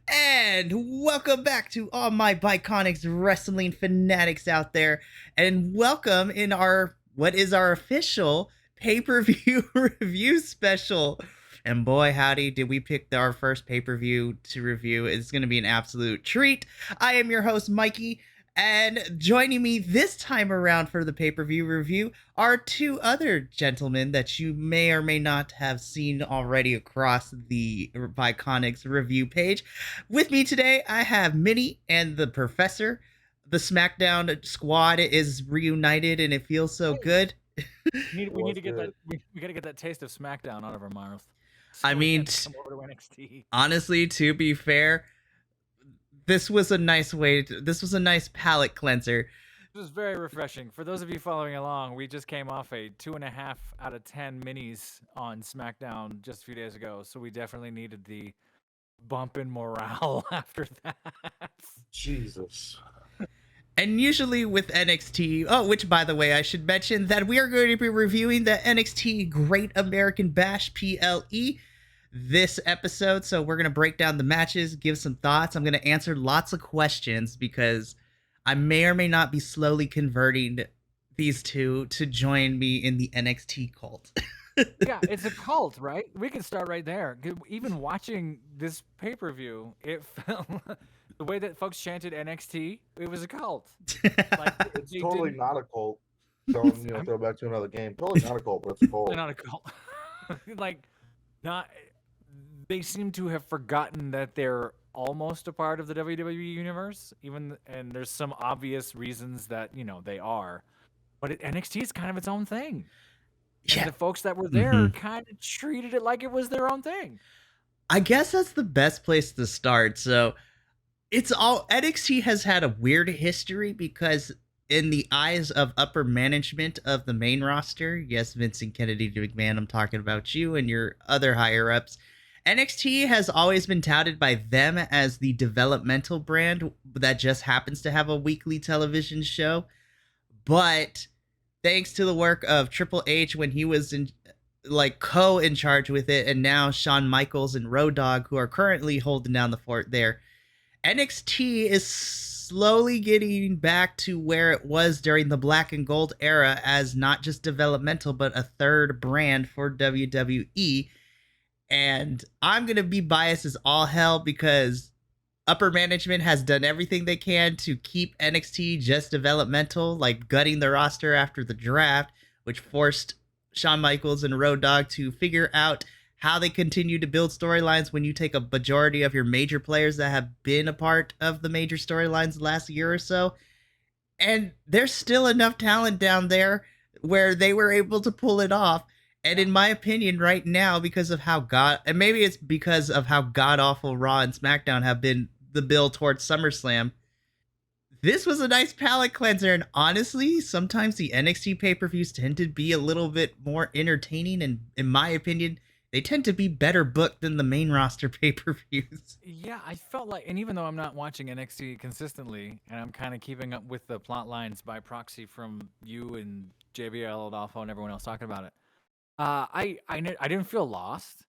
And welcome back to all my Biconics wrestling fanatics out there. And welcome in what is our official pay-per-view review special. And boy, howdy, did we pick our first pay-per-view to review. It's going to be an absolute treat. I am your host, Mikey. And joining me this time around for the pay-per-view review are two other gentlemen that you may or may not have seen already across the Viconics review page. With me today, I have Minnie and the Professor. The SmackDown squad is reunited, and it feels so good. We need to get that. We got to get that taste of SmackDown out of our mouth. I mean, come over to NXT. Honestly, to be fair, this was a nice palate cleanser. This was very refreshing. For those of you following along, we just came off a 2.5 out of 10 minis on SmackDown just a few days ago, so we definitely needed the bump in morale after that. Jesus. And usually with NXT, which by the way, I should mention that we are going to be reviewing the NXT Great American Bash PLE this episode. So we're going to break down the matches, give some thoughts. I'm going to answer lots of questions because I may or may not be slowly converting these two to join me in the NXT cult. Yeah, it's a cult, right? We can start right there. Even watching this pay-per-view, it felt the way that folks chanted NXT, it was a cult. It's totally not a cult. Don't throw back to another game. Totally not a cult, but it's a cult. Not a cult. They seem to have forgotten that they're almost a part of the WWE universe, and there's some obvious reasons that they are, but NXT is kind of its own thing. Yeah. And the folks that were there kind of treated it like it was their own thing. I guess that's the best place to start. So NXT has had a weird history because in the eyes of upper management of the main roster, yes, Vincent Kennedy McMahon, I'm talking about you and your other higher ups, NXT has always been touted by them as the developmental brand that just happens to have a weekly television show. But thanks to the work of Triple H when he was in charge with it, and now Shawn Michaels and Road Dogg, who are currently holding down the fort there, NXT is slowly getting back to where it was during the black and gold era as not just developmental, but a third brand for WWE. And I'm going to be biased as all hell because upper management has done everything they can to keep NXT just developmental, like gutting the roster after the draft, which forced Shawn Michaels and Road Dogg to figure out how they continue to build storylines when you take a majority of your major players that have been a part of the major storylines the last year or so. And there's still enough talent down there where they were able to pull it off. And in my opinion, right now, because of how maybe it's because of how god-awful Raw and SmackDown have been the build towards SummerSlam, this was a nice palate cleanser. And honestly, sometimes the NXT pay-per-views tend to be a little bit more entertaining. And in my opinion, they tend to be better booked than the main roster pay-per-views. Yeah, I felt like, and even though I'm not watching NXT consistently, and I'm kind of keeping up with the plot lines by proxy from you and JBL, Adolfo, and everyone else talking about it, I didn't feel lost.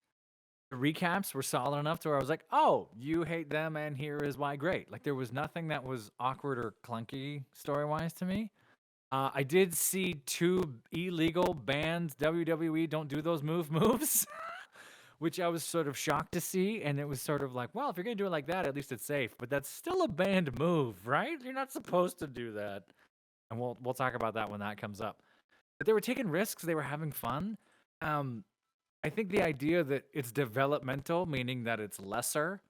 The recaps were solid enough to where I was like, oh, you hate them, and here is why great. Like, there was nothing that was awkward or clunky story-wise to me. I did see 2 illegal banned WWE don't do those moves, which I was sort of shocked to see. And it was sort of like, well, if you're going to do it like that, at least it's safe. But that's still a banned move, right? You're not supposed to do that. And we'll talk about that when that comes up. But they were taking risks. They were having fun. I think the idea that it's developmental, meaning that it's lesser,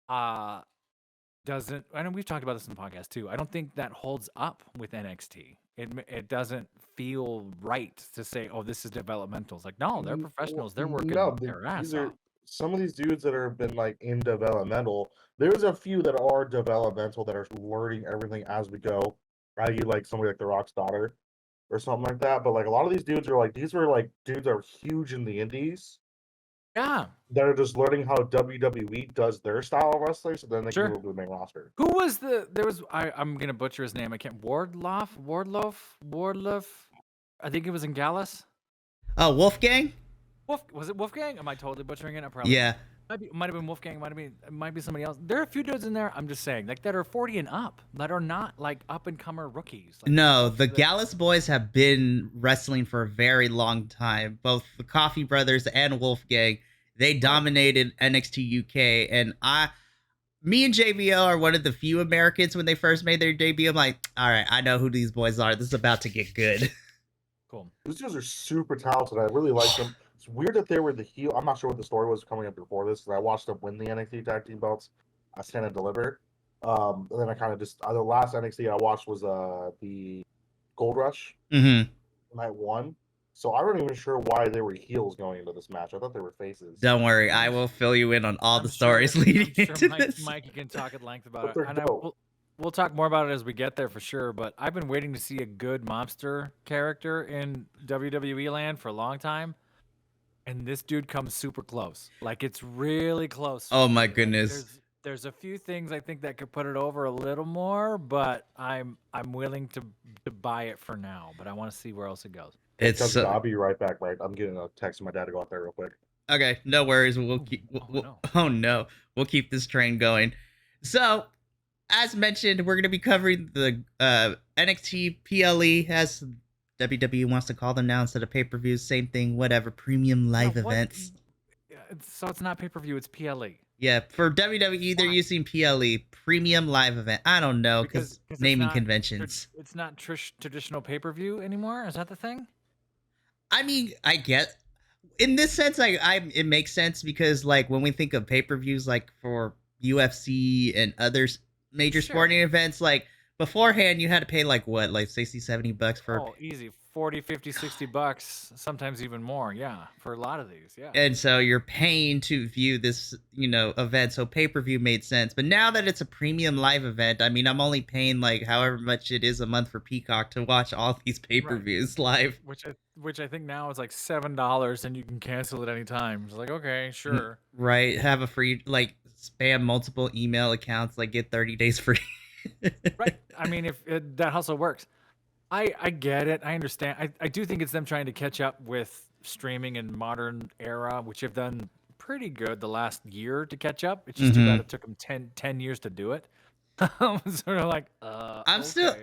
doesn't. I know we've talked about this in the podcast too. I don't think that holds up with NXT. It doesn't feel right to say, "Oh, this is developmental." It's like, no, they're professionals. They're working their ass off. Some of these dudes that have been like in developmental. There's a few that are developmental that are learning everything as we go. I.e., like somebody like The Rock's daughter or something like that. But like a lot of these dudes are like these are huge in the indies. Yeah. They're just learning how WWE does their style of wrestling, so then they can move to the main roster. Who was I'm gonna butcher his name. I can't. Wardlow. I think it was in Gallus. Oh, Wolfgang? Was it Wolfgang? Am I totally butchering it? I probably. Yeah. Might have been Wolfgang. Might be somebody else. There are a few dudes in there. I'm just saying, like that are 40 and up, that are not like up and comer rookies. Like these No, folks the that Gallus boys have been wrestling for a very long time. Both the Coffee Brothers and Wolfgang, they right. dominated NXT UK, and me and JBL are one of the few Americans when they first made their debut. I'm like, all right, I know who these boys are. This is about to get good. Cool. These guys are super talented. I really like them. It's weird that they were the heel. I'm not sure what the story was coming up before this, because I watched them win the NXT tag team belts. I stand and deliver. And then I kind of just the last NXT I watched was the Gold Rush Mm-hmm. night one. So I wasn't even sure why they were heels going into this match. I thought they were faces. Don't worry, I I'm will fill you in on all I'm the sure stories leading I'm sure into this. Mikey can talk at length about But it, they're and dope. we'll talk more about it as we get there for sure. But I've been waiting to see a good mobster character in WWE land for a long time, and this dude comes super close. Like it's really close for Oh my me. Like goodness. there's a few things I think that could put it over a little more, but I'm willing to buy it for now. But I want to see where else it goes. Hey, It's Chunky, so I'll be right back. Right, I'm getting a text from my dad to go out there real quick. okay. No worries. Oh, oh no. Oh no, we'll keep this train going. So, as mentioned, we're going to be covering the NXT PLE, as WWE wants to call them now instead of pay per views. Same thing, whatever. Premium Yeah, live what? events. So it's not pay per view. It's PLE. Yeah, for WWE, they're Why? using PLE, Premium Live Event. I don't know, Because because it's naming not conventions. it's not traditional pay per view anymore. Is that the thing? I mean, I get in this sense, it makes sense because like when we think of pay per views, like for UFC and other major Sure. sporting events, like beforehand you had to pay like what, like 60, $70 for, Oh, easy. 40, 50, $60, sometimes even more. Yeah, for a lot of these. Yeah. and so you're paying to view this, event. So pay per view made sense. But now that it's a premium live event, I mean, I'm only paying like however much it is a month for Peacock to watch all these pay per Right. views live. Which I think now is like $7 and you can cancel at any time. It's like, okay, sure. Right? Have a free, like, spam multiple email accounts, like get 30 days free. Right. I mean, if that hustle works. I get it. I understand. I do think it's them trying to catch up with streaming and modern era, which have done pretty good the last year to catch up. It's just too bad Hmm. it took them 10 years to do it. Sort of like, okay. I'm still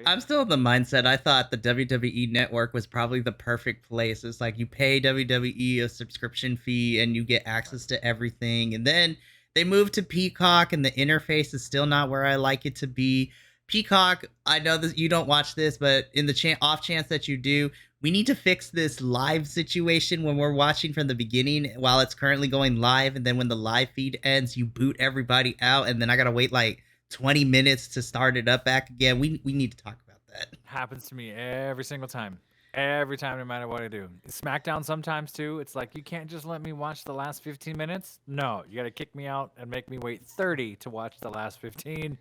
in the mindset. I thought the WWE network was probably the perfect place. It's like you pay WWE a subscription fee and you get access to everything. And then they moved to Peacock and the interface is still not where I like it to be. Peacock, I know that you don't watch this, but in the off chance that you do, we need to fix this live situation when we're watching from the beginning while it's currently going live, and then when the live feed ends, you boot everybody out, and then I gotta wait like 20 minutes to start it up back again. We need to talk about that. Happens to me every single time. Every time, no matter what I do. SmackDown sometimes too. It's like you can't just let me watch the last 15 minutes. No, you got to kick me out and make me wait 30 to watch the last 15.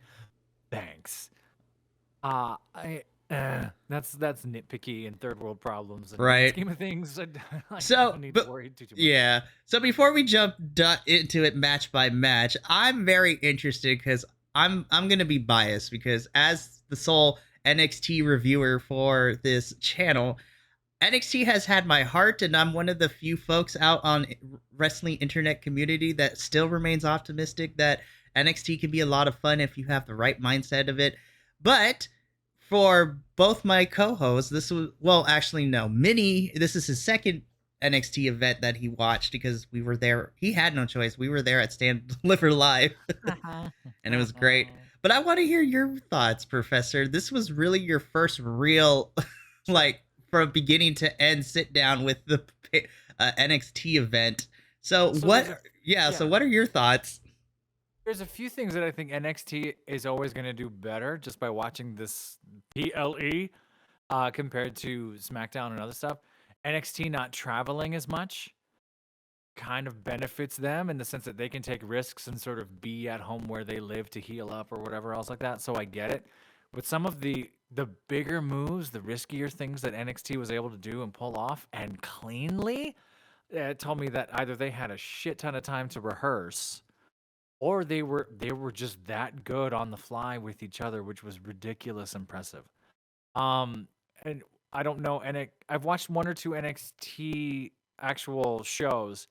Thanks. I that's nitpicky and third world problems and grand Right. scheme of things. I So, don't need to but worry too much. yeah. So before we jump into it match by match, I'm very interested because I'm gonna be biased because as the sole NXT reviewer for this channel, NXT has had my heart, and I'm one of the few folks out on wrestling internet community that still remains optimistic that NXT can be a lot of fun if you have the right mindset of it. But for both my co-hosts, this was, well, actually no, Minnie. This is his second NXT event that he watched because we were there. He had no choice. We were there at Stand Deliver Live, and it was great. But I want to hear your thoughts, Professor. This was really your first real, like, from beginning to end sit down with the NXT event. So, So what? there's a Yeah. So yeah, what are your thoughts? there's a few things that I think NXT is always going to do better just by watching this PLE compared to SmackDown and other stuff. NXT not traveling as much kind of benefits them in the sense that they can take risks and sort of be at home where they live to heal up or whatever else like that. So I get it. But some of the bigger moves, the riskier things that NXT was able to do and pull off and cleanly, it told me that either they had a shit ton of time to rehearse or they were just that good on the fly with each other, which was ridiculous impressive. And I don't know, and I've watched one or two NXT actual shows,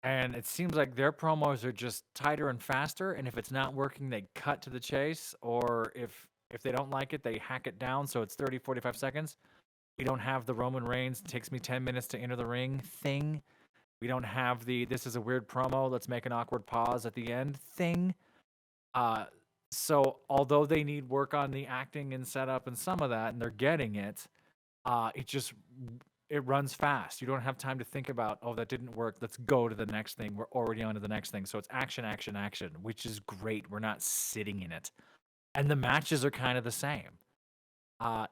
And it seems like their promos are just tighter and faster. And if it's not working, they cut to the chase. Or if they don't like it, they hack it down so it's 30, 45 seconds. We don't have the Roman Reigns, it takes me 10 minutes to enter the ring thing. We don't have the this is a weird promo, let's make an awkward pause at the end thing. So although they need work on the acting and setup and some of that, and they're getting it, it runs fast. You don't have time to think about, oh, that didn't work. Let's go to the next thing. We're already on to the next thing. So it's action, action, action, which is great. We're not sitting in it. And the matches are kind of the same.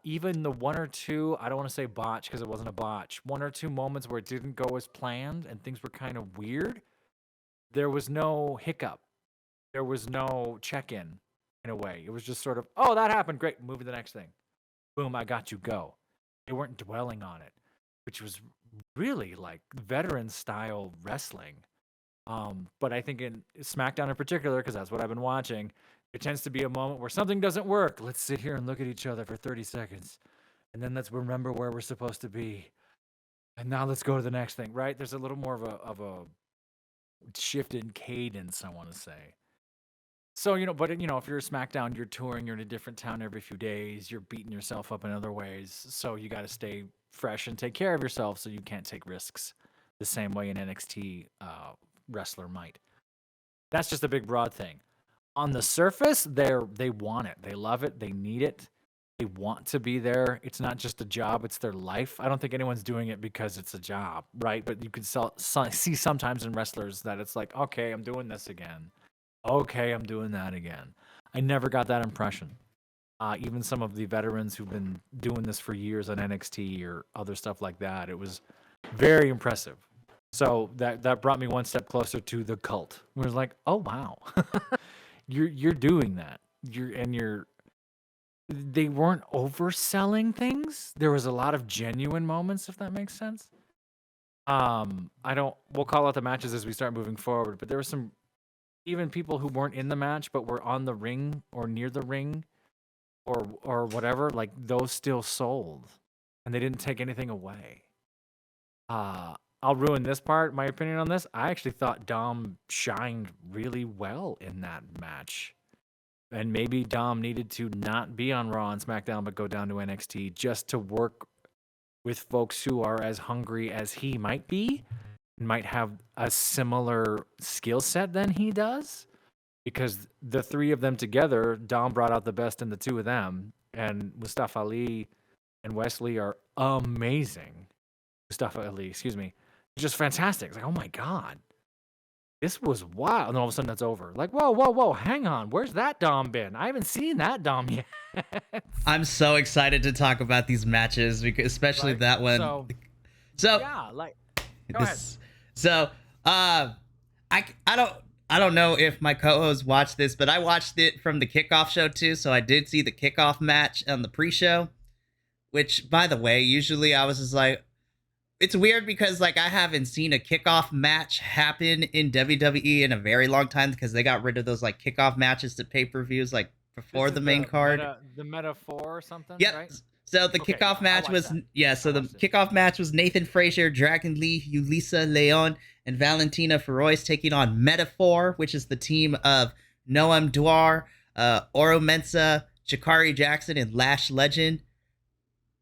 Even the one or two, I don't want to say botch because it wasn't a botch, one or two moments where it didn't go as planned and things were kind of weird, there was no hiccup. There was no check-in a way. It was just sort of, oh, that happened. Great. Move to the next thing. Boom, I got you. Go. They weren't dwelling on it, which was really like veteran style wrestling. But I think in SmackDown in particular, because that's what I've been watching, it tends to be a moment where something doesn't work. Let's sit here and look at each other for 30 seconds. And then let's remember where we're supposed to be. And now let's go to the next thing, right? There's a little more of a shift in cadence, I want to say. So, but if you're a SmackDown, you're touring, you're in a different town every few days, you're beating yourself up in other ways. So you got to stay fresh and take care of yourself so you can't take risks the same way an NXT wrestler might. That's just a big broad thing. On the surface, they want it. They love it. They need it. They want to be there. It's not just a job. It's their life. I don't think anyone's doing it because it's a job, right? But you can see sometimes in wrestlers that it's like, okay, I'm doing this again. Okay, I'm doing that again. I never got that impression. Even some of the veterans who've been doing this for years on NXT or other stuff like that, it was very impressive. So that brought me one step closer to the cult. Where it's like, oh wow, you're doing that. They weren't overselling things. There was a lot of genuine moments, if that makes sense. We'll call out the matches as we start moving forward, but there were some even people who weren't in the match but were on the ring or near the ring or whatever, like those still sold and they didn't take anything away. I'll ruin this part, my opinion on this. I actually thought Dom shined really well in that match. And maybe Dom needed to not be on Raw and SmackDown but go down to NXT just to work with folks who are as hungry as he might be, might have a similar skill set than he does, because the three of them together, Dom brought out the best in the two of them, and Mustafa Ali and Wesley are amazing. Mustafa Ali, excuse me, just fantastic. It's like, oh my god, this was wild. And all of a sudden that's over. Like, whoa, hang on, where's that Dom been? I haven't seen that Dom yet. I'm so excited to talk about these matches, because especially Right? that one. So yeah, like, go ahead. So, I don't know if my co-host watched this, but I watched it from the kickoff show too. So I did see the kickoff match on the pre-show, which, by the way, usually I was just like, it's weird because like I haven't seen a kickoff match happen in WWE in a very long time, because they got rid of those like kickoff matches to pay-per-views like before the main card. The metaphor or something, Yep. right? So the kickoff match was kickoff match was Nathan Frazier, Dragon Lee, Yulisa Leon, and Valentina Feroz taking on Metaphor, which is the team of Noam Dar, Oro Mensah, Shikari Jackson, and Lash Legend.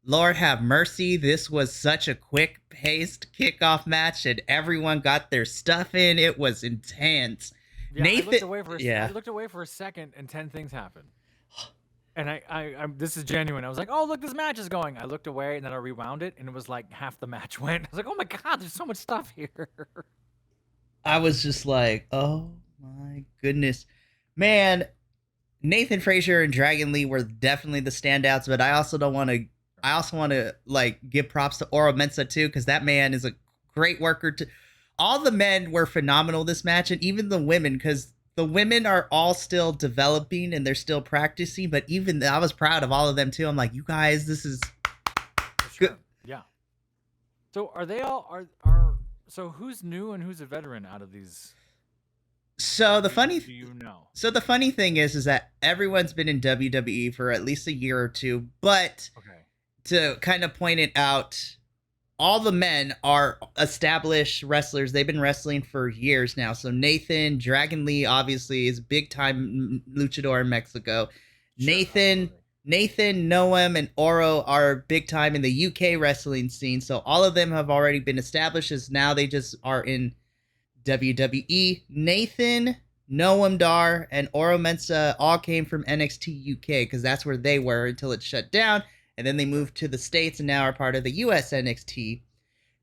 Lord have mercy, this was such a quick-paced kickoff match, and everyone got their stuff in. It was intense. Yeah, Nathan, I looked away for a second, and 10 things happened. And I this is genuine. I was like, oh, look, this match is going. I looked away, and then I rewound it, and it was like half the match went. I was like, oh my god, there's so much stuff here. I was just like, oh my goodness. Man, Nathan Frazier and Dragon Lee were definitely the standouts, but I also want to like give props to Oro Mensah too, because that man is a great worker. All the men were phenomenal this match, and even the women, because the women are all still developing and they're still practicing, but even I was proud of all of them too. I'm like, you guys, this is good. Yeah. So are they all so who's new and who's a veteran out of these? So the funny do you know? So the funny thing is that everyone's been in WWE for at least a year or two, but to kind of point it out, all the men are established wrestlers. They've been wrestling for years now. So Nathan, Dragon Lee, obviously, is big time luchador in Mexico. Sure, Nathan, absolutely. Nathan, Noam, and Oro are big time in the UK wrestling scene. So all of them have already been established as now they just are in WWE. Nathan, Noam Dar, and Oro Mensah all came from NXT UK because that's where they were until it shut down. And then they moved to the States and now are part of the US NXT.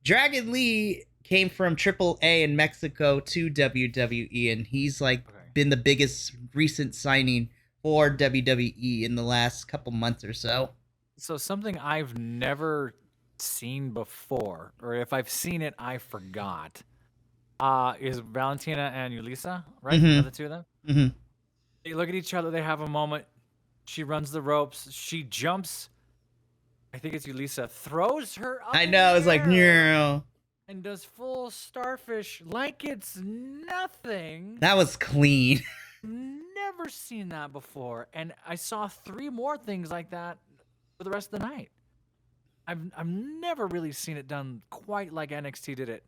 Dragon Lee came from AAA in Mexico to WWE, and he's like been the biggest recent signing for WWE in the last couple months or so. So something I've never seen before, or if I've seen it, I forgot. Is Valentina and Yulisa, right? Mhm. Are the two of them? Mm-hmm. They look at each other. They have a moment. She runs the ropes. She jumps. I think it's Yulisa. Throws her up. I know, it's like, no. And does full starfish like it's nothing. That was clean. Never seen that before. And I saw 3 more things like that for the rest of the night. I've never really seen it done quite like NXT did it.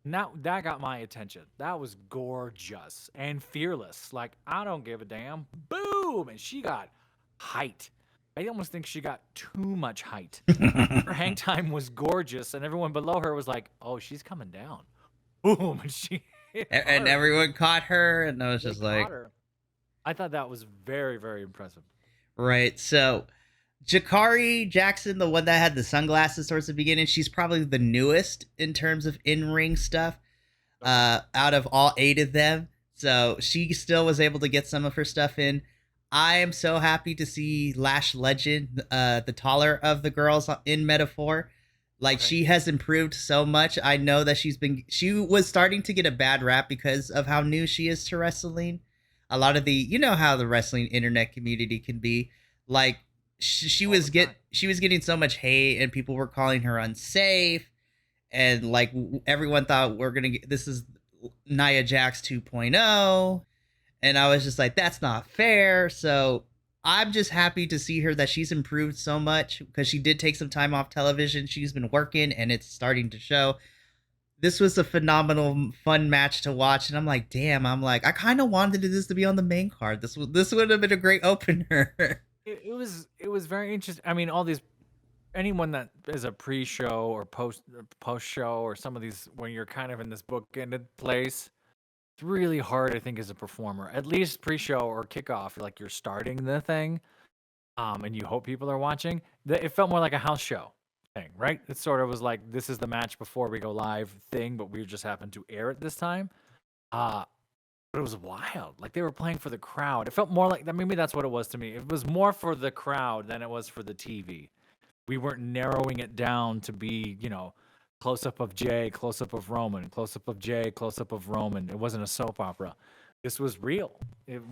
Now that got my attention. That was gorgeous and fearless. Like, I don't give a damn. Boom! And she got height. I almost think she got too much height. Her hang time was gorgeous, and everyone below her was like, "Oh, she's coming down." Boom! And she hit And hard. everyone caught her, and I was just like, her. I thought that was very, very impressive. right. So Jakari Jackson, the one that had the sunglasses towards the beginning, she's probably the newest in terms of in-ring stuff out of all 8 of them. So she still was able to get some of her stuff in. I am so happy to see Lash Legend, the taller of the girls in Metaphor. Like, she has improved so much. I know that she was starting to get a bad rap because of how new she is to wrestling. A lot of you know how the wrestling internet community can be. Like, she was getting so much hate, and people were calling her unsafe, and like everyone thought this is Nia Jax 2.0, and I was just like, that's not fair. So I'm just happy to see her that she's improved so much because she did take some time off television. She's been working, and it's starting to show. This was a phenomenal, fun match to watch, and I'm like, damn. I'm like, I kind of wanted this to be on the main card. This would have been a great opener. It was very interesting. I mean, all these, anyone that is a pre-show or post show or some of these when you're kind of in this bookended place, it's really hard, I think, as a performer. At least pre-show or kickoff, like you're starting the thing, and you hope people are watching. It felt more like a house show thing, right? It sort of was like, this is the match before we go live thing, but we just happened to air it this time. But it was wild. Like, they were playing for the crowd. It felt more like that. Maybe that's what it was to me. It was more for the crowd than it was for the TV. We weren't narrowing it down to be, close up of Jay, close up of Roman, close up of Jay, close up of Roman. It wasn't a soap opera. This was real,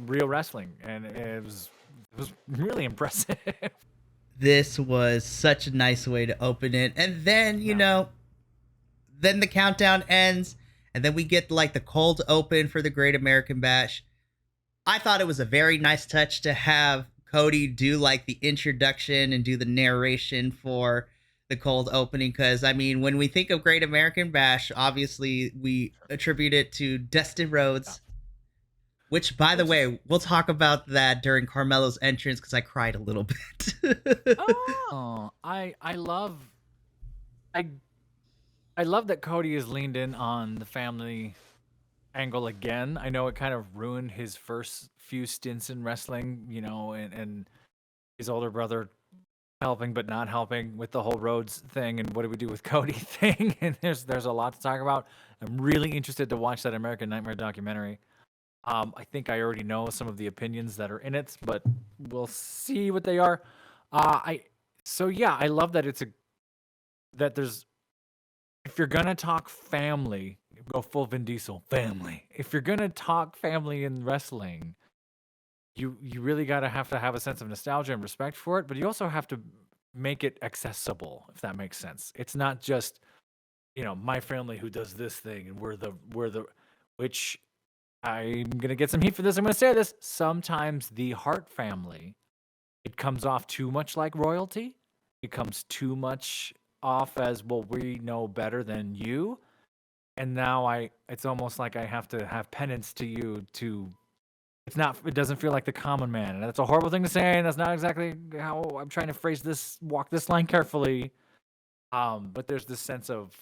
real wrestling, and it was really impressive. This was such a nice way to open it, and then then the countdown ends. And then we get like the cold open for the Great American Bash. I thought it was a very nice touch to have Cody do like the introduction and do the narration for the cold opening. Because, I mean, when we think of Great American Bash, obviously we attribute it to Dustin Rhodes. Which, by the way, we'll talk about that during Carmelo's entrance because I cried a little bit. I love that Cody has leaned in on the family angle again. I know it kind of ruined his first few stints in wrestling, and his older brother helping but not helping with the whole Rhodes thing and what do we do with Cody thing. And there's a lot to talk about. I'm really interested to watch that American Nightmare documentary. I think I already know some of the opinions that are in it, but we'll see what they are. I love that if you're gonna talk family, go full Vin Diesel family. If you're gonna talk family in wrestling, you really gotta have a sense of nostalgia and respect for it, but you also have to make it accessible, if that makes sense. It's not just, my family who does this thing and we're the which I'm gonna get some heat for this. I'm gonna say this. Sometimes the Hart family, it comes off too much like royalty. It comes too much off as, well, we know better than you. And now it's almost like I have to have penance to you to, it doesn't feel like the common man. And that's a horrible thing to say. And that's not exactly how I'm trying to phrase this, walk this line carefully. But there's this sense of,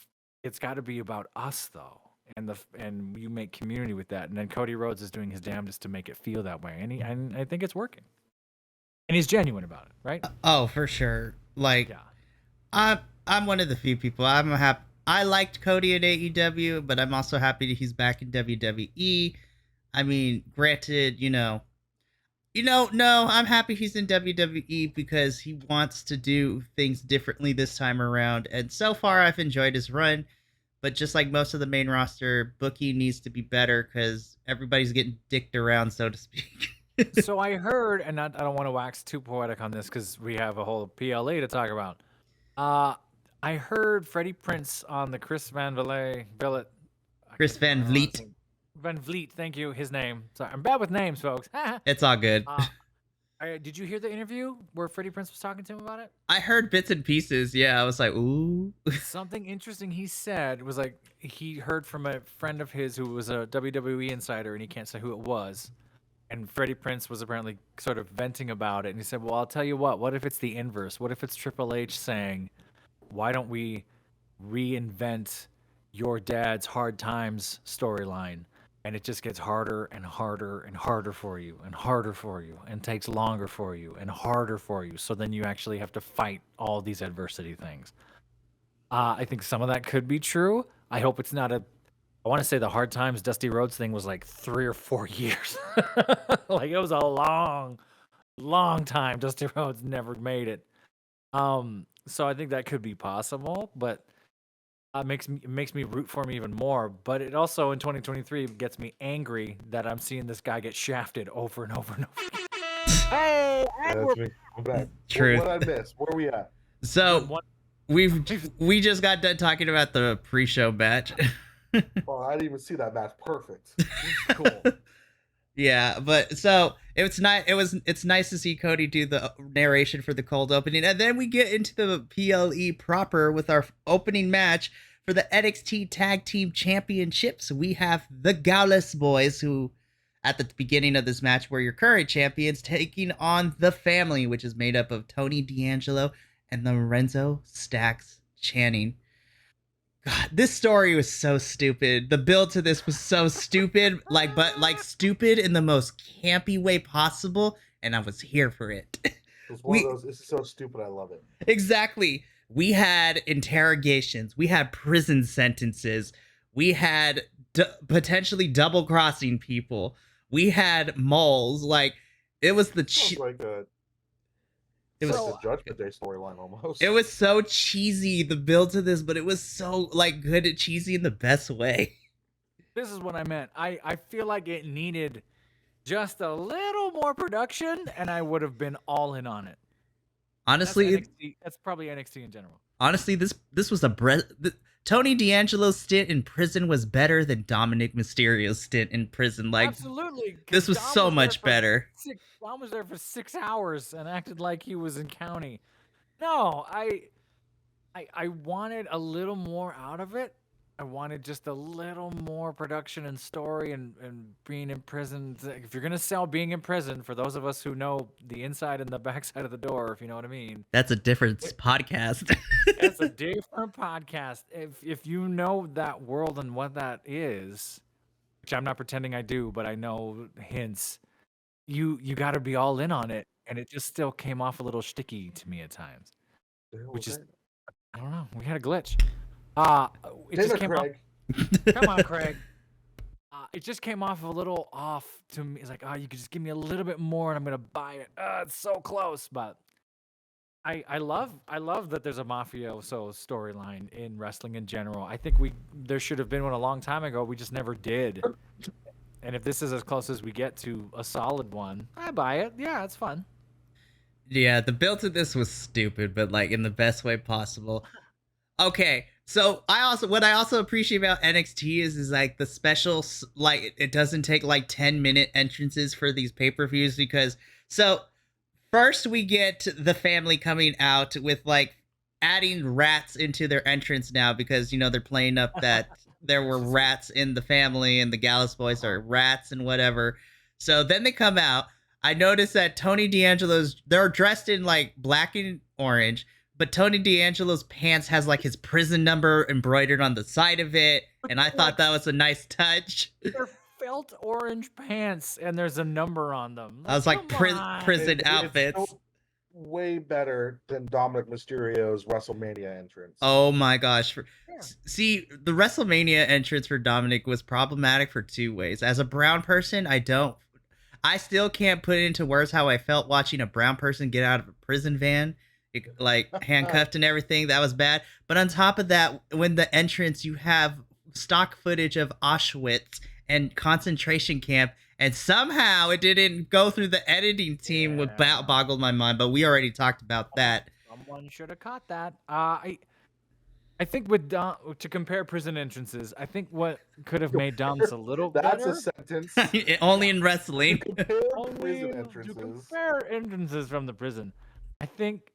it's got to be about us though. And you make community with that. And then Cody Rhodes is doing his damnedest to make it feel that way. And I think it's working. And he's genuine about it, right? Oh, for sure. Like, Yeah. I'm one of the few people. I'm happy. I liked Cody at AEW, but I'm also happy that he's back in WWE. I mean, granted, no, I'm happy he's in WWE because he wants to do things differently this time around. And so far, I've enjoyed his run. But just like most of the main roster, booking needs to be better because everybody's getting dicked around, so to speak. So I heard, and I don't want to wax too poetic on this because we have a whole PLE to talk about. I heard Freddie Prinze on the Chris Van Vliet. Chris Van Vliet. Van Vliet, thank you. His name. Sorry, I'm bad with names, folks. It's all good. Did you hear the interview where Freddie Prinze was talking to him about it? I heard bits and pieces. Yeah, I was like, ooh. Something interesting he said was like he heard from a friend of his who was a WWE insider, and he can't say who it was. And Freddie Prinze was apparently sort of venting about it. And he said, well, I'll tell you what if it's the inverse? What if it's Triple H saying, why don't we reinvent your dad's Hard Times storyline? And it just gets harder and harder and harder for you and harder for you and takes longer for you and harder for you. So then you actually have to fight all these adversity things. I think some of that could be true. I hope it's not I want to say the Hard Times Dusty Rhodes thing was like 3 or 4 years. Like it was a long, long time. Dusty Rhodes never made it. So I think that could be possible, but it makes me root for him even more. But it also in 2023 gets me angry that I'm seeing this guy get shafted over and over and over. Hey, That's me. I'm back. Truth. What did I miss? Where are we at? So we just got done talking about the pre-show match. Oh, I didn't even see that match. Perfect. Cool. Yeah, but so it's nice to see Cody do the narration for the cold opening, and then we get into the PLE proper with our opening match for the NXT Tag Team Championships. We have the Gaules Boys, who at the beginning of this match were your current champions, taking on the Family, which is made up of Tony D'Angelo and Lorenzo Stacks Channing. God, this story was so stupid. The build to this was so stupid, but stupid in the most campy way possible, and I was here for it. It's one of those. This is so stupid. I love it. Exactly. We had interrogations. We had prison sentences. We had potentially double crossing people. We had moles. Like it was the. It was like the Judgment Day storyline almost. It was so cheesy, the build to this, but it was so good and cheesy in the best way. This is what I meant. I feel like it needed just a little more production, and I would have been all in on it. Honestly, that's probably NXT in general. Honestly, this was Tony D'Angelo's stint in prison was better than Dominic Mysterio's stint in prison. Like, absolutely, this was so much better. Dom was there for 6 hours and acted like he was in county. No, I wanted a little more out of it. I wanted just a little more production and story and being in prison. If you're going to sell being in prison, for those of us who know the inside and the backside of the door, if you know what I mean. That's a different podcast. That's a different podcast. If you know that world and what that is, which I'm not pretending I do, but I know hints, you got to be all in on it. And it just still came off a little sticky to me at times. Which is, I don't know. We had a glitch. It just came off. Come on, Craig. It just came off a little off to me. It's like, you could just give me a little bit more, and I'm gonna buy it. It's so close, but I love that there's a mafioso storyline in wrestling in general. I think there should have been one a long time ago. We just never did. And if this is as close as we get to a solid one, I buy it. Yeah, it's fun. Yeah, the build to this was stupid, but in the best way possible. Okay, so what I also appreciate about NXT is the special, it doesn't take 10-minute entrances for these pay-per-views, because first we get the Family coming out with adding rats into their entrance now because they're playing up that there were rats in the family and the Gallus boys are rats and whatever. So then they come out. I noticed that Tony D'Angelo's they're dressed in like black and orange, but Tony D'Angelo's pants has like his prison number embroidered on the side of it, and I thought that was a nice touch. They're felt orange pants, and there's a number on them. I was like prison outfits. It's way better than Dominic Mysterio's WrestleMania entrance. Oh my gosh. See, the WrestleMania entrance for Dominic was problematic for two ways. As a brown person, I still can't put into words how I felt watching a brown person get out of a prison van, like handcuffed and everything. That was bad. But on top of that, when the entrance, you have stock footage of Auschwitz and concentration camp, and somehow it didn't go through the editing team, would boggled my mind. But we already talked about that. Someone should have caught that. I think with Dom, to compare prison entrances, I think what could have made Dom's a little That's better. a sentence. Only in wrestling. Prison entrances. To compare entrances from the prison. I think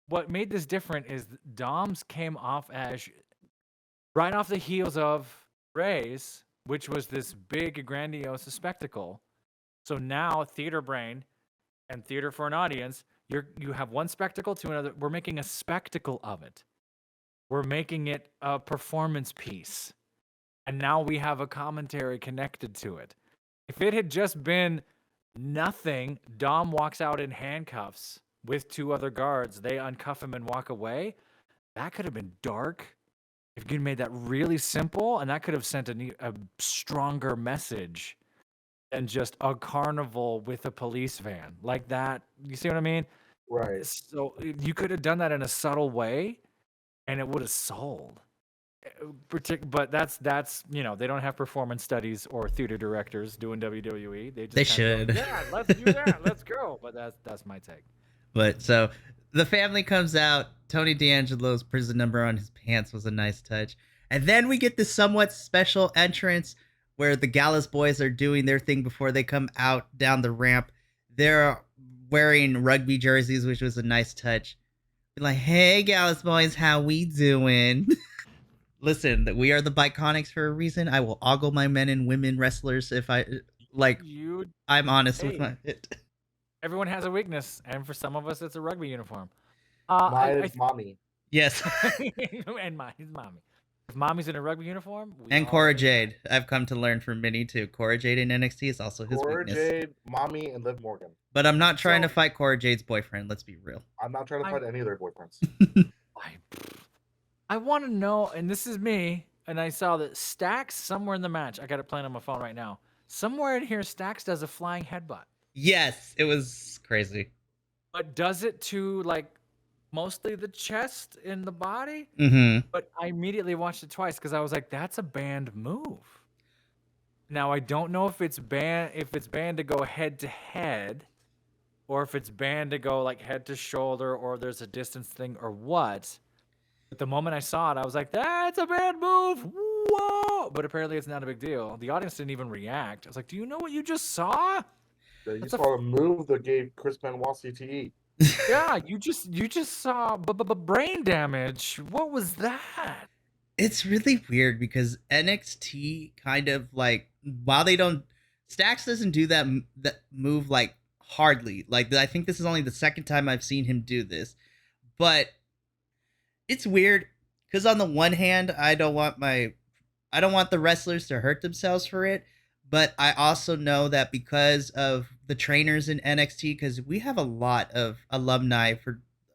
what made this different is Dom's came off as right off the heels of Ray's, which was this big, grandiose spectacle. So now theater brain and theater for an audience, you have one spectacle to another. We're making a spectacle of it. We're making it a performance piece. And now we have a commentary connected to it. If it had just been nothing, Dom walks out in handcuffs with two other guards, they uncuff him and walk away, that could have been dark. If you made that really simple, and that could have sent a stronger message than just a carnival with a police van. Like that. You see what I mean? Right. So you could have done that in a subtle way, and it would have sold. But that's they don't have performance studies or theater directors doing WWE. They should. Go, yeah, let's do that. Let's go. But that's my take. But so the family comes out. Tony D'Angelo's prison number on his pants was a nice touch. And then we get this somewhat special entrance where the Gallus boys are doing their thing before they come out down the ramp. They're wearing rugby jerseys, which was a nice touch. Like, hey, Gallus boys, how we doing? Listen, we are the Biconics for a reason. I will ogle my men and women wrestlers if I'm honest with my it. Everyone has a weakness, and for some of us, it's a rugby uniform. Mine is mommy. Yes. And mine is mommy. If mommy's in a rugby uniform, and Cora Jade. I've come to learn from Minnie too. Cora Jade in NXT is also his weakness. Cora Jade, mommy, and Liv Morgan. But I'm not trying to fight Cora Jade's boyfriend. Let's be real. I'm not trying to fight any of their boyfriends. I want to know, and this is me, and I saw that Stax somewhere in the match. I got it playing on my phone right now. Somewhere in here, Stax does a flying headbutt. Yes, it was crazy. But does it to like mostly the chest and the body? Mm-hmm. But I immediately watched it twice because I was like, that's a banned move. Now I don't know if it's banned to go head to head, or if it's banned to go like head to shoulder, or there's a distance thing or what. But the moment I saw it, I was like, that's a bad move. Whoa! But apparently it's not a big deal. The audience didn't even react. I was like, do you know what you just saw? Yeah, you saw a move that gave Chris Benoit CTE. Yeah, you just saw brain damage. What was that? It's really weird because NXT kind of like, while they don't, Stax doesn't do that move like hardly. Like, I think this is only the second time I've seen him do this. But it's weird because on the one hand, I don't want the wrestlers to hurt themselves for it, but I also know that because of the trainers in NXT, because we have a lot of alumni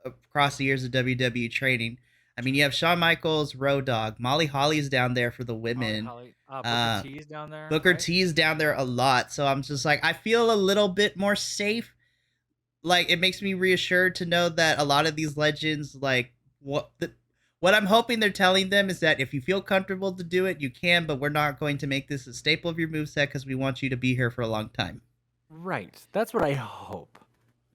across the years of WWE training. I mean, you have Shawn Michaels, Road Dogg, Molly Holly's down there for the women. Booker T's down there. Booker right? T's down there a lot, so I'm just like, I feel a little bit more safe. Like, it makes me reassured to know that a lot of these legends, like, what I'm hoping they're telling them is that if you feel comfortable to do it, you can, but we're not going to make this a staple of your moveset because we want you to be here for a long time. Right. That's what I hope.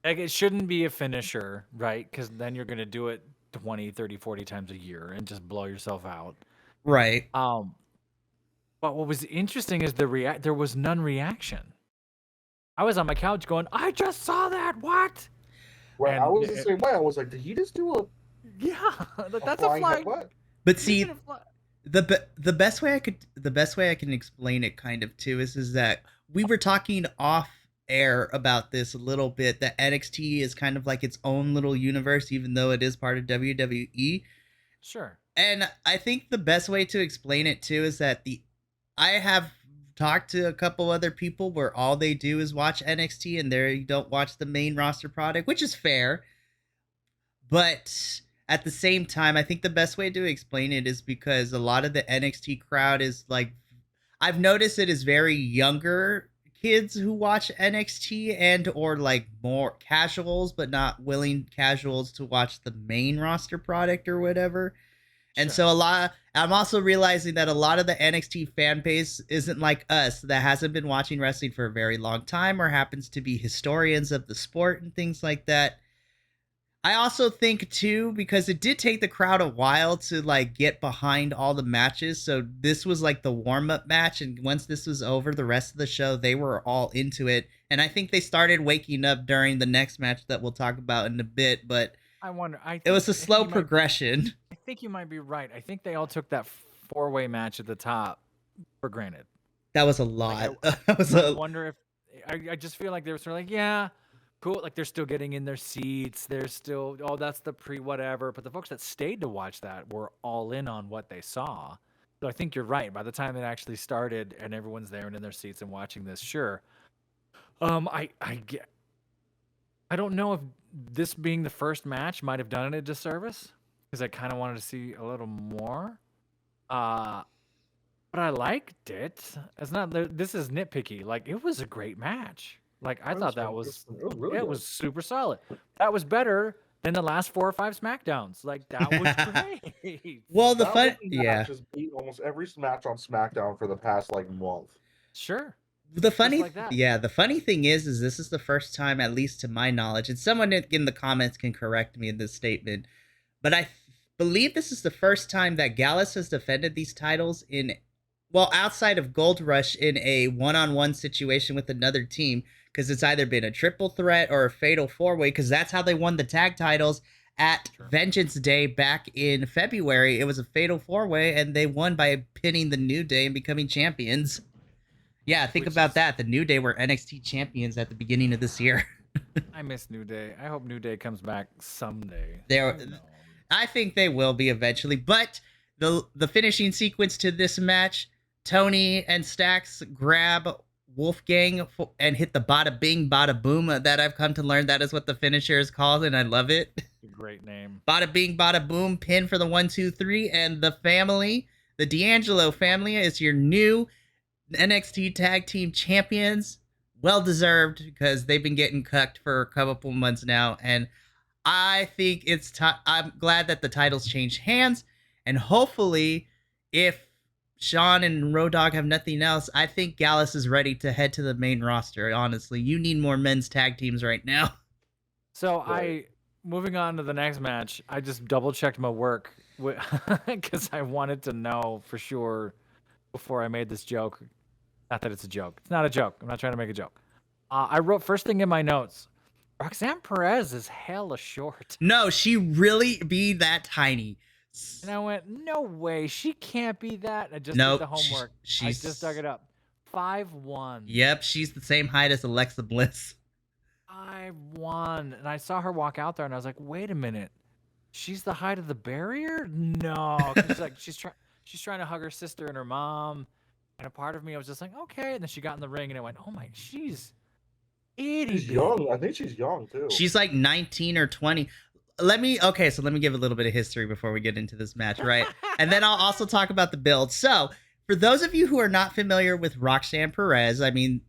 Like, it shouldn't be a finisher, right? Because then you're going to do it 20, 30, 40 times a year and just blow yourself out. Right. But what was interesting is there was none reaction. I was on my couch going, I just saw that. What? Right. And I was the same way. I was like, did he just do a Yeah, that's a flying flying. headbutt? But He's see, gonna fly. the best way I can explain it kind of too is that we were talking off air about this a little bit, that NXT is kind of like its own little universe even though it is part of WWE. Sure. And I think the best way to explain it too is that I have talked to a couple other people where all they do is watch NXT and they don't watch the main roster product, which is fair. But at the same time, I think the best way to explain it is because a lot of the NXT crowd is like, I've noticed it is very younger kids who watch NXT and or like more casuals, but not willing casuals to watch the main roster product or whatever. And Sure. so I'm also realizing that a lot of the NXT fan base isn't like us, that hasn't been watching wrestling for a very long time or happens to be historians of the sport and things like that. I also think too, because it did take the crowd a while to like get behind all the matches. So this was like the warm up match. And once this was over, the rest of the show, they were all into it. And I think they started waking up during the next match that we'll talk about in a bit. But I wonder. it was a slow progression. I think you might be right. I think they all took that four-way match at the top for granted. That was a lot. I wonder if I just feel like they were sort of like, yeah, cool. Like they're still getting in their seats. They're still, oh, that's the pre-whatever. But the folks that stayed to watch that were all in on what they saw. So I think you're right. By the time it actually started and everyone's there and in their seats and watching this, sure. I don't know if this being the first match might have done it a disservice because I kind of wanted to see a little more. But I liked it. It's not. This is nitpicky. Like it was a great match. Like I thought that was. It was super solid. That was better than the last 4 or 5 SmackDowns. Like that was great. Well, the That fun, one yeah. match has beat almost every match on SmackDown for the past like month. Sure. The funny, like that. yeah, the funny thing is this is the first time, at least to my knowledge, and someone in the comments can correct me in this statement, but I believe this is the first time that Gallus has defended these titles outside of Gold Rush, in a one-on-one situation with another team, because it's either been a triple threat or a fatal four-way, because that's how they won the tag titles at Vengeance Day back in February. It was a fatal four-way, and they won by pinning the New Day and becoming champions. Yeah, think about that. The New Day were NXT champions at the beginning of this year. I miss New Day. I hope New Day comes back someday. I think they will be eventually. But the finishing sequence to this match, Tony and Stax grab Wolfgang and hit the bada bing, bada boom. That I've come to learn that is what the finisher is called, and I love it. Great name. Bada bing, bada boom, pin for the 1, 2, 3, and the family, the D'Angelo family, is your new NXT Tag Team Champions. Well deserved, because they've been getting cucked for a couple months now, and I think it's time. I'm glad that the titles changed hands, and hopefully, if Sean and Road Dogg have nothing else, I think Gallus is ready to head to the main roster. Honestly, you need more men's tag teams right now. So moving on to the next match, I just double checked my work because I wanted to know for sure before I made this joke. Not that it's a joke. It's not a joke. I'm not trying to make a joke. I wrote first thing in my notes, Roxanne Perez is hella short. No, she really be that tiny. And I went, no way. She can't be that. I just did the homework. I just dug it up. 5'1". Yep, she's the same height as Alexa Bliss. 5'1". And I saw her walk out there and I was like, wait a minute. She's the height of the barrier? No. She's trying to hug her sister and her mom. And a part of me, I was just like, okay. And then she got in the ring and I went, oh my, she's itty. She's young. I think she's young too. She's like 19 or 20. Let me give a little bit of history before we get into this match, right? And then I'll also talk about the build. So, for those of you who are not familiar with Roxanne Perez, I mean,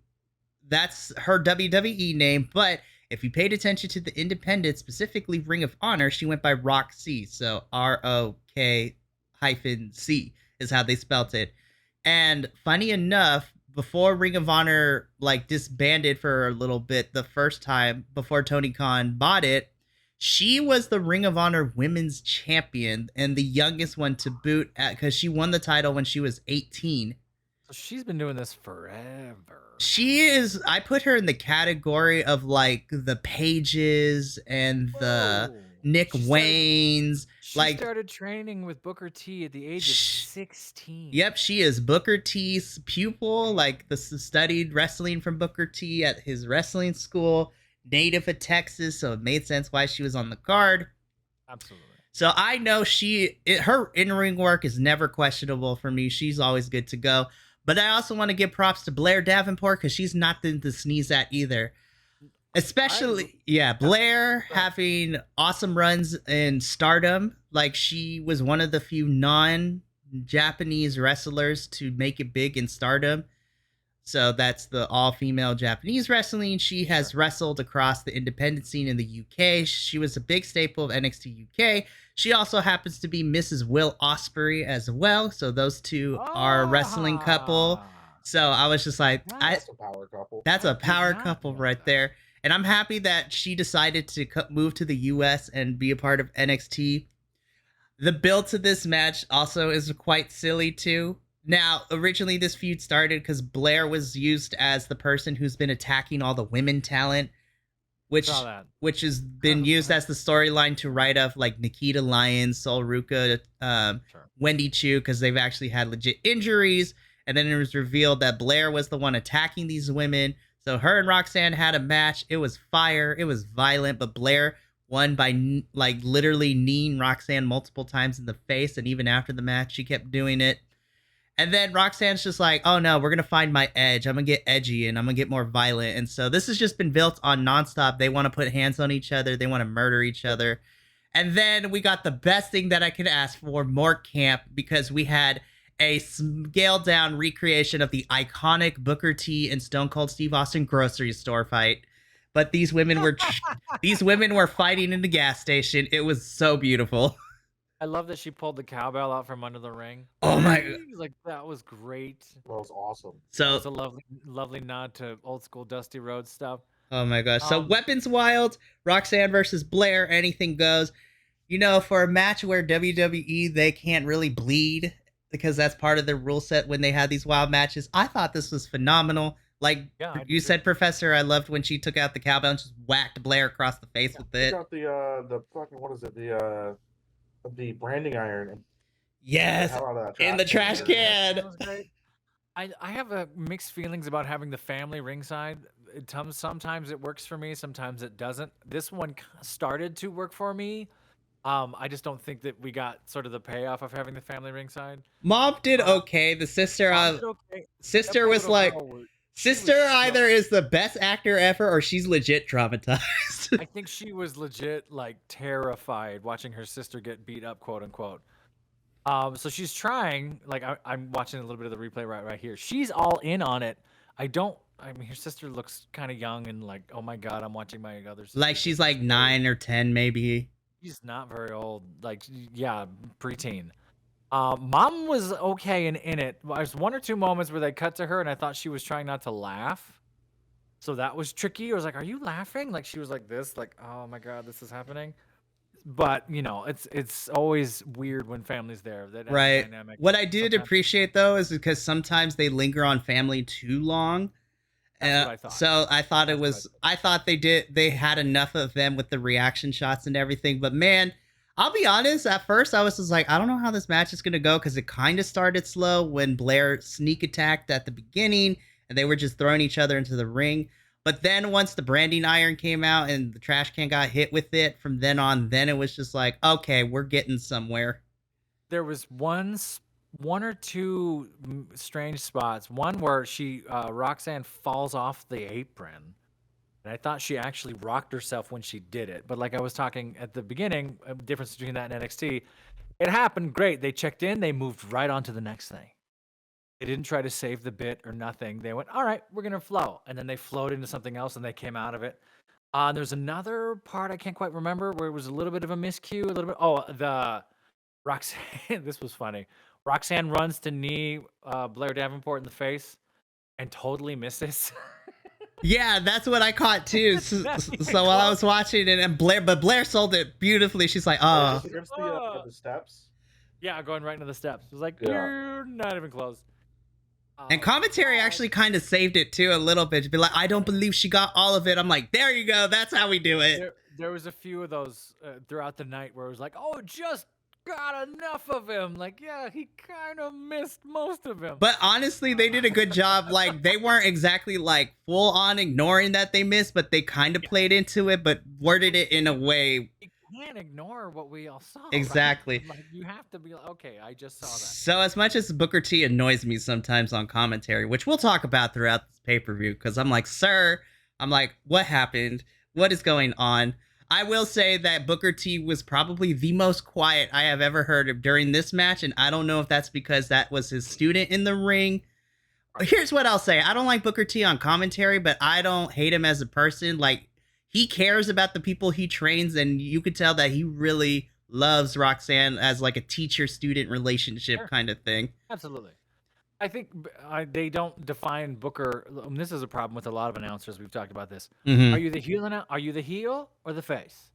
that's her WWE name, but if you paid attention to the independent, specifically Ring of Honor, she went by Roxy. So ROK-C is how they spelt it. And funny enough, before Ring of Honor like disbanded for a little bit the first time, before Tony Khan bought it, she was the Ring of Honor Women's Champion and the youngest one to boot, because she won the title when she was 18. So she's been doing this forever. She is. I put her in the category of like the Pages and the Whoa. Nick She started- Waynes. She Like, started training with Booker T at the age of 16. yep, she is Booker T's pupil. Like, studied wrestling from Booker T at his wrestling school. Native of Texas, so it made sense why she was on the card. Absolutely. So I know her in-ring work is never questionable for me. She's always good to go. But I also want to give props to Blair Davenport because she's not to sneeze at either. Especially, Blair having awesome runs in Stardom. Like, she was one of the few non-Japanese wrestlers to make it big in Stardom. So that's the all-female Japanese wrestling. She has wrestled across the independent scene in the UK. She was a big staple of NXT UK. She also happens to be Mrs. Will Ospreay as well. So those two are a wrestling couple. So I was just like, That's a power couple. That's a power not couple know right that. there. And I'm happy that she decided to move to the US and be a part of NXT. The build to this match also is quite silly too. Now, originally this feud started because Blair was used as the person who's been attacking all the women talent, which has been used as the storyline to write up like Nikita Lyons, Sol Ruka, Wendy Chu, because they've actually had legit injuries. And then it was revealed that Blair was the one attacking these women. So her and Roxanne had a match. It was fire. It was violent, but Blair won by like literally kneeing Roxanne multiple times in the face. And even after the match, she kept doing it. And then Roxanne's just like, oh no, we're going to find my edge. I'm going to get edgy and I'm going to get more violent. And so this has just been built on nonstop. They want to put hands on each other. They want to murder each other. And then we got the best thing that I could ask for, more camp, because we had a scaled down recreation of the iconic Booker T and Stone Cold Steve Austin grocery store fight. But these women were fighting in the gas station. It was so beautiful. I love that she pulled the cowbell out from under the ring. Oh my god. Like, that was great. That was awesome. So it was a lovely nod to old school Dusty Rhodes stuff. Oh my gosh. So weapons wild, Roxanne versus Blair, anything goes. You know, for a match where WWE, they can't really bleed because that's part of their rule set when they had these wild matches. I thought this was phenomenal. Like you said, Professor, I loved when she took out the cowbell and just whacked Blair across the face with it. Got the fucking, what is it? The branding iron. Yes, in the trash can. That was great. I have a mixed feelings about having the family ringside. Sometimes it works for me, sometimes it doesn't. This one started to work for me. I just don't think that we got sort of the payoff of having the family ringside. Mom did okay. The sister, sister was like, sister either is the best actor ever or she's legit traumatized. I think she was legit like terrified watching her sister get beat up, quote unquote. So she's trying. Like I'm watching a little bit of the replay right here. She's all in on it. I mean, her sister looks kind of young and like, oh my god, I'm watching my other sister. Like she's like 9 or 10 maybe. She's not very old. Like, yeah, preteen. Mom was okay in it. There's one or two moments where they cut to her and I thought she was trying not to laugh. So that was tricky. I was like, are you laughing? Like she was like this, like, oh my god, this is happening. But you know, it's always weird when family's there. That right. Dynamic. What I did appreciate though is because sometimes they linger on family too long. That's what I thought. So I thought I thought they had enough of them with the reaction shots and everything. But man, I'll be honest, at first I was just like, I don't know how this match is going to go because it kind of started slow when Blair sneak attacked at the beginning and they were just throwing each other into the ring. But then once the branding iron came out and the trash can got hit with it, from then on, then it was just like, okay, we're getting somewhere. There was one or two strange spots. One where Roxanne falls off the apron. And I thought she actually rocked herself when she did it. But like I was talking at the beginning, a difference between that and NXT, it happened great. They checked in, they moved right on to the next thing. They didn't try to save the bit or nothing. They went, all right, we're going to flow. And then they flowed into something else and they came out of it. There's another part I can't quite remember where it was a little bit of a miscue. The Roxanne, this was funny. Roxanne runs to knee Blair Davenport in the face and totally misses. Yeah, that's what I caught too. So while I was watching it, and Blair sold it beautifully. She's like, oh. The steps? Yeah, going right into the steps. It was like, you're not even close. And commentary actually kind of saved it too a little bit. To be like, I don't believe she got all of it. I'm like, there you go. That's how we do it. There was a few of those throughout the night where it was like, oh, just got enough of him. Like, yeah, he kind of missed most of him. But honestly, they did a good job. Like, they weren't exactly like full on ignoring that they missed, but they kind of played into it, but worded it in a way. You can't ignore what we all saw. Exactly. Right? Like, you have to be like, okay, I just saw that. So as much as Booker T annoys me sometimes on commentary, which we'll talk about throughout this pay-per-view, because I'm like, sir, I'm like, what happened? What is going on? I will say that Booker T was probably the most quiet I have ever heard of during this match, and I don't know if that's because that was his student in the ring. Here's what I'll say. I don't like Booker T on commentary, but I don't hate him as a person. Like, he cares about the people he trains, and you could tell that he really loves Roxanne as like a teacher-student relationship kind of thing. Absolutely. I think they don't define Booker. This is a problem with a lot of announcers. We've talked about this. Mhm. Are you the heel? Are you the heel or the face?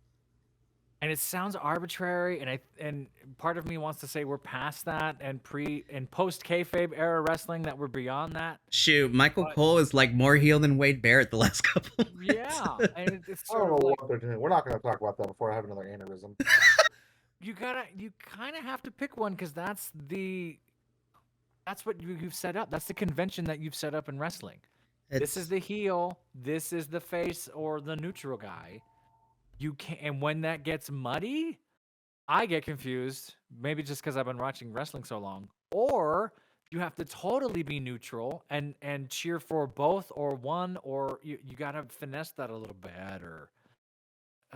And it sounds arbitrary, and part of me wants to say we're past that, and post kayfabe era wrestling that we're beyond that. Shoot, Michael Cole is like more heel than Wade Barrett the last couple of months. Yeah, and it's I don't sort know of what they're doing. We're not going to talk about that before I have another aneurysm. you kind of have to pick one because that's what you've set up. That's the convention that you've set up in wrestling. This is the heel. This is the face or the neutral guy. You can't, and when that gets muddy, I get confused. Maybe just because I've been watching wrestling so long, or you have to totally be neutral and cheer for both or one, or you got to finesse that a little better.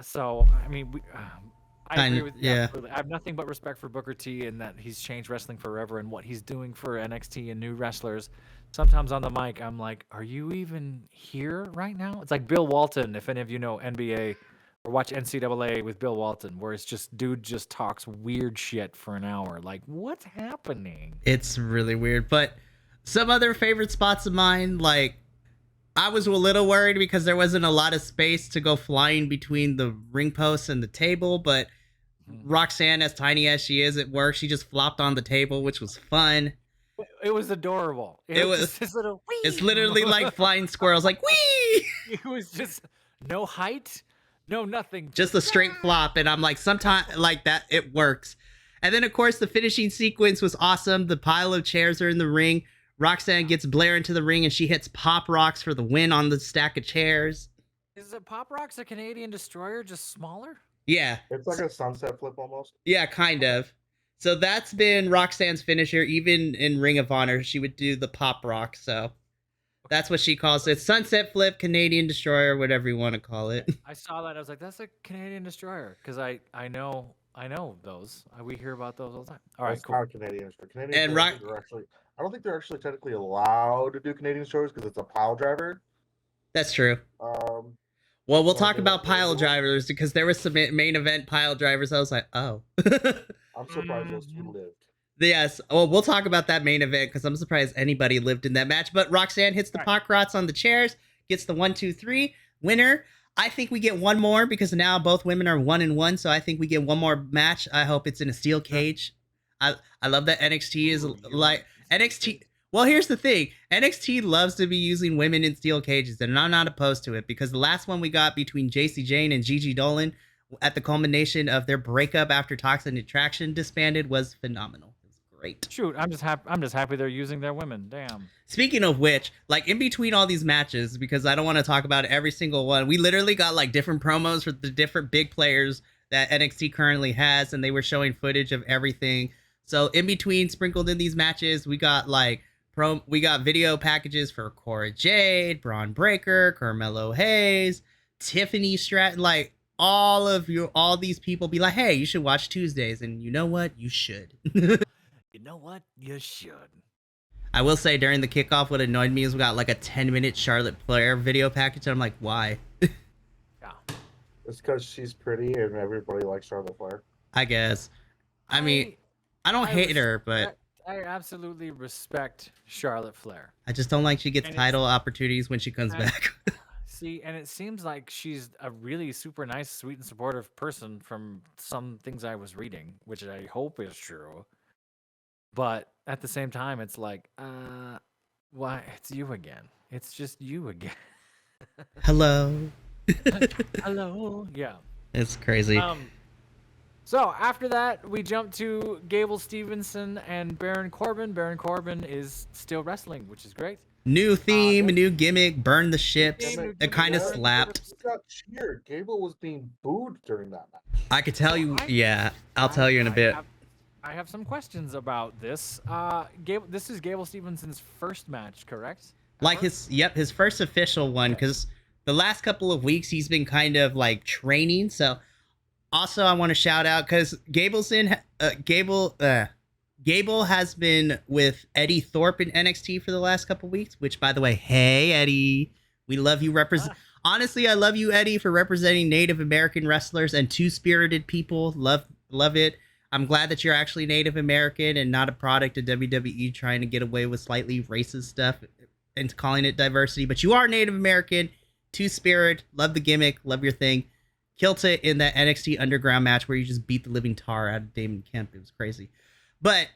So I mean, I agree with you. Yeah. Absolutely. I have nothing but respect for Booker T and that he's changed wrestling forever and what he's doing for NXT and new wrestlers. Sometimes on the mic, I'm like, are you even here right now? It's like Bill Walton, if any of you know NBA or watch NCAA with Bill Walton, where it's just dude just talks weird shit for an hour. Like, what's happening? It's really weird. But some other favorite spots of mine, like, I was a little worried because there wasn't a lot of space to go flying between the ring posts and the table, but Roxanne, as tiny as she is, it works. She just flopped on the table, which was fun. It was adorable. It was just this little wee. It's literally like flying squirrels, like wee. It was just no height, no nothing. Just a straight flop, and I'm like, sometimes like that, it works. And then of course the finishing sequence was awesome. The pile of chairs are in the ring. Roxanne gets Blair into the ring, and she hits Pop Rocks for the win on the stack of chairs. Is it Pop Rocks a Canadian Destroyer, just smaller? Yeah. It's like a sunset flip almost. Yeah, kind of. So that's been Roxanne's finisher. Even in Ring of Honor, she would do the Pop Rock. So that's what she calls it. Sunset Flip, Canadian Destroyer, whatever you want to call it. I saw that. I was like, that's a Canadian Destroyer. Because I know those. We hear about those all the time. All right, cool. Canadian Destroyer. Canadian Destroyers are actually, I don't think they're actually technically allowed to do Canadian Destroyers because it's a pile driver. That's true. Well, we'll talk about pile drivers because there was some main event pile drivers. I was like, oh. I'm surprised those two lived. Yes. Well, we'll talk about that main event because I'm surprised anybody lived in that match. But Roxanne hits the Pop Rocks on the chairs, gets the 1, 2, 3 winner. I think we get one more because now both women are 1-1. So I think we get one more match. I hope it's in a steel cage. I love that NXT is like NXT. Well, here's the thing. NXT loves to be using women in steel cages, and I'm not opposed to it because the last one we got between JC Jane and Gigi Dolan at the culmination of their breakup after Toxic Attraction disbanded was phenomenal. It was great. Shoot, I'm just happy they're using their women. Damn. Speaking of which, like in between all these matches, because I don't want to talk about every single one, we literally got like different promos for the different big players that NXT currently has, and they were showing footage of everything. So in between, sprinkled in these matches, we got like we got video packages for Cora Jade, Braun Breaker, Carmelo Hayes, Tiffany Stratton, like all these people be like, hey, you should watch Tuesdays, and you know what? You should. You know what? You should. I will say during the kickoff, what annoyed me is we got like a 10-minute Charlotte Flair video package, and I'm like, why? Yeah. It's because she's pretty and everybody likes Charlotte Flair. I guess. I mean, I don't hate her, but I absolutely respect Charlotte Flair. I just don't like she gets title opportunities when she comes back. See, and it seems like she's a really super nice, sweet, and supportive person from some things I was reading, which I hope is true. But at the same time, it's like, Why, it's you again. It's just you again. Hello. Hello. Yeah. It's crazy. So after that, we jump to Gable Stevenson and Baron Corbin. Baron Corbin is still wrestling, which is great. New theme, then- new gimmick, burn the ships. theme, new It gimmick, kind of burn the slapped. ships. He got cheered. Gable was being booed during that match. I could tell you. I- Yeah, I'll tell you in a bit. I have some questions about this. This is Gable Stevenson's first match, correct? Like Ever? his first official one, because the last couple of weeks he's been kind of like training. So also I want to shout out because Gable has been with Eddie Thorpe in NXT for the last couple of weeks. Which, by the way, hey Eddie, we love you. Honestly, I love you, Eddie, for representing Native American wrestlers and two-spirited people. Love it. I'm glad that you're actually Native American and not a product of WWE trying to get away with slightly racist stuff and calling it diversity. But you are Native American, two-spirit, love the gimmick, love your thing. Killed it in that NXT Underground match where you just beat the living tar out of Damon Kemp. It was crazy. But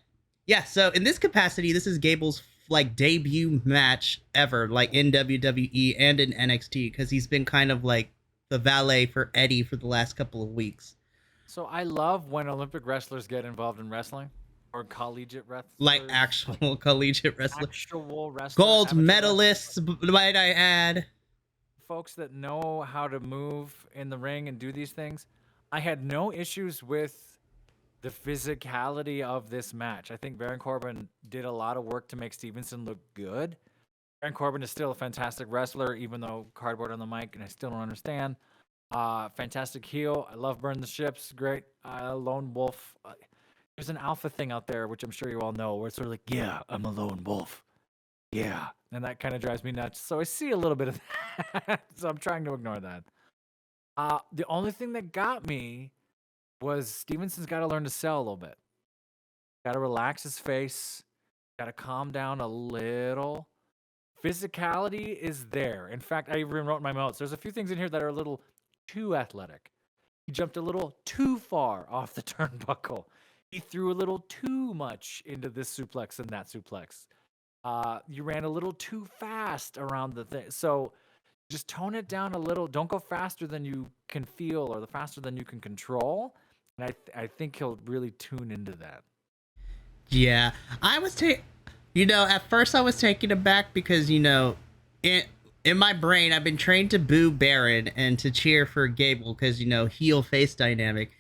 yeah, so in this capacity, this is Gable's like debut match ever, like in WWE and in NXT, because he's been kind of like the valet for Eddie for the last couple of weeks. So I love when Olympic wrestlers get involved in wrestling, or collegiate wrestlers, Like actual collegiate wrestling. actual wrestlers, Gold amateur medalists, might I add. folks that know how to move in the ring and do these things. I had no issues with the physicality of this match. I think Baron Corbin did a lot of work to make Stevenson look good. Baron Corbin is still a fantastic wrestler, even though cardboard on the mic, and I still don't understand. Fantastic heel. I love Burn the Ships. Great. Lone Wolf. There's an alpha thing out there, which I'm sure you all know, where it's sort of like, yeah, I'm a lone wolf. Yeah. And that kind of drives me nuts. So I see a little bit of that. So I'm trying to ignore that. The only thing that got me was Stevenson's got to learn to sell a little bit. Got to relax his face. Got to calm down a little. Physicality is there. In fact, I even wrote in my notes, there's a few things in here that are a little too athletic. He jumped a little too far off the turnbuckle. He threw a little too much into this suplex and that suplex. You ran a little too fast around the thing. So just tone it down a little. Don't go faster than you can feel or the faster than you can control. And I think he'll really tune into that. Yeah, at first I was taken aback because, in my brain, I've been trained to boo Baron and to cheer for Gable because, heel face dynamic.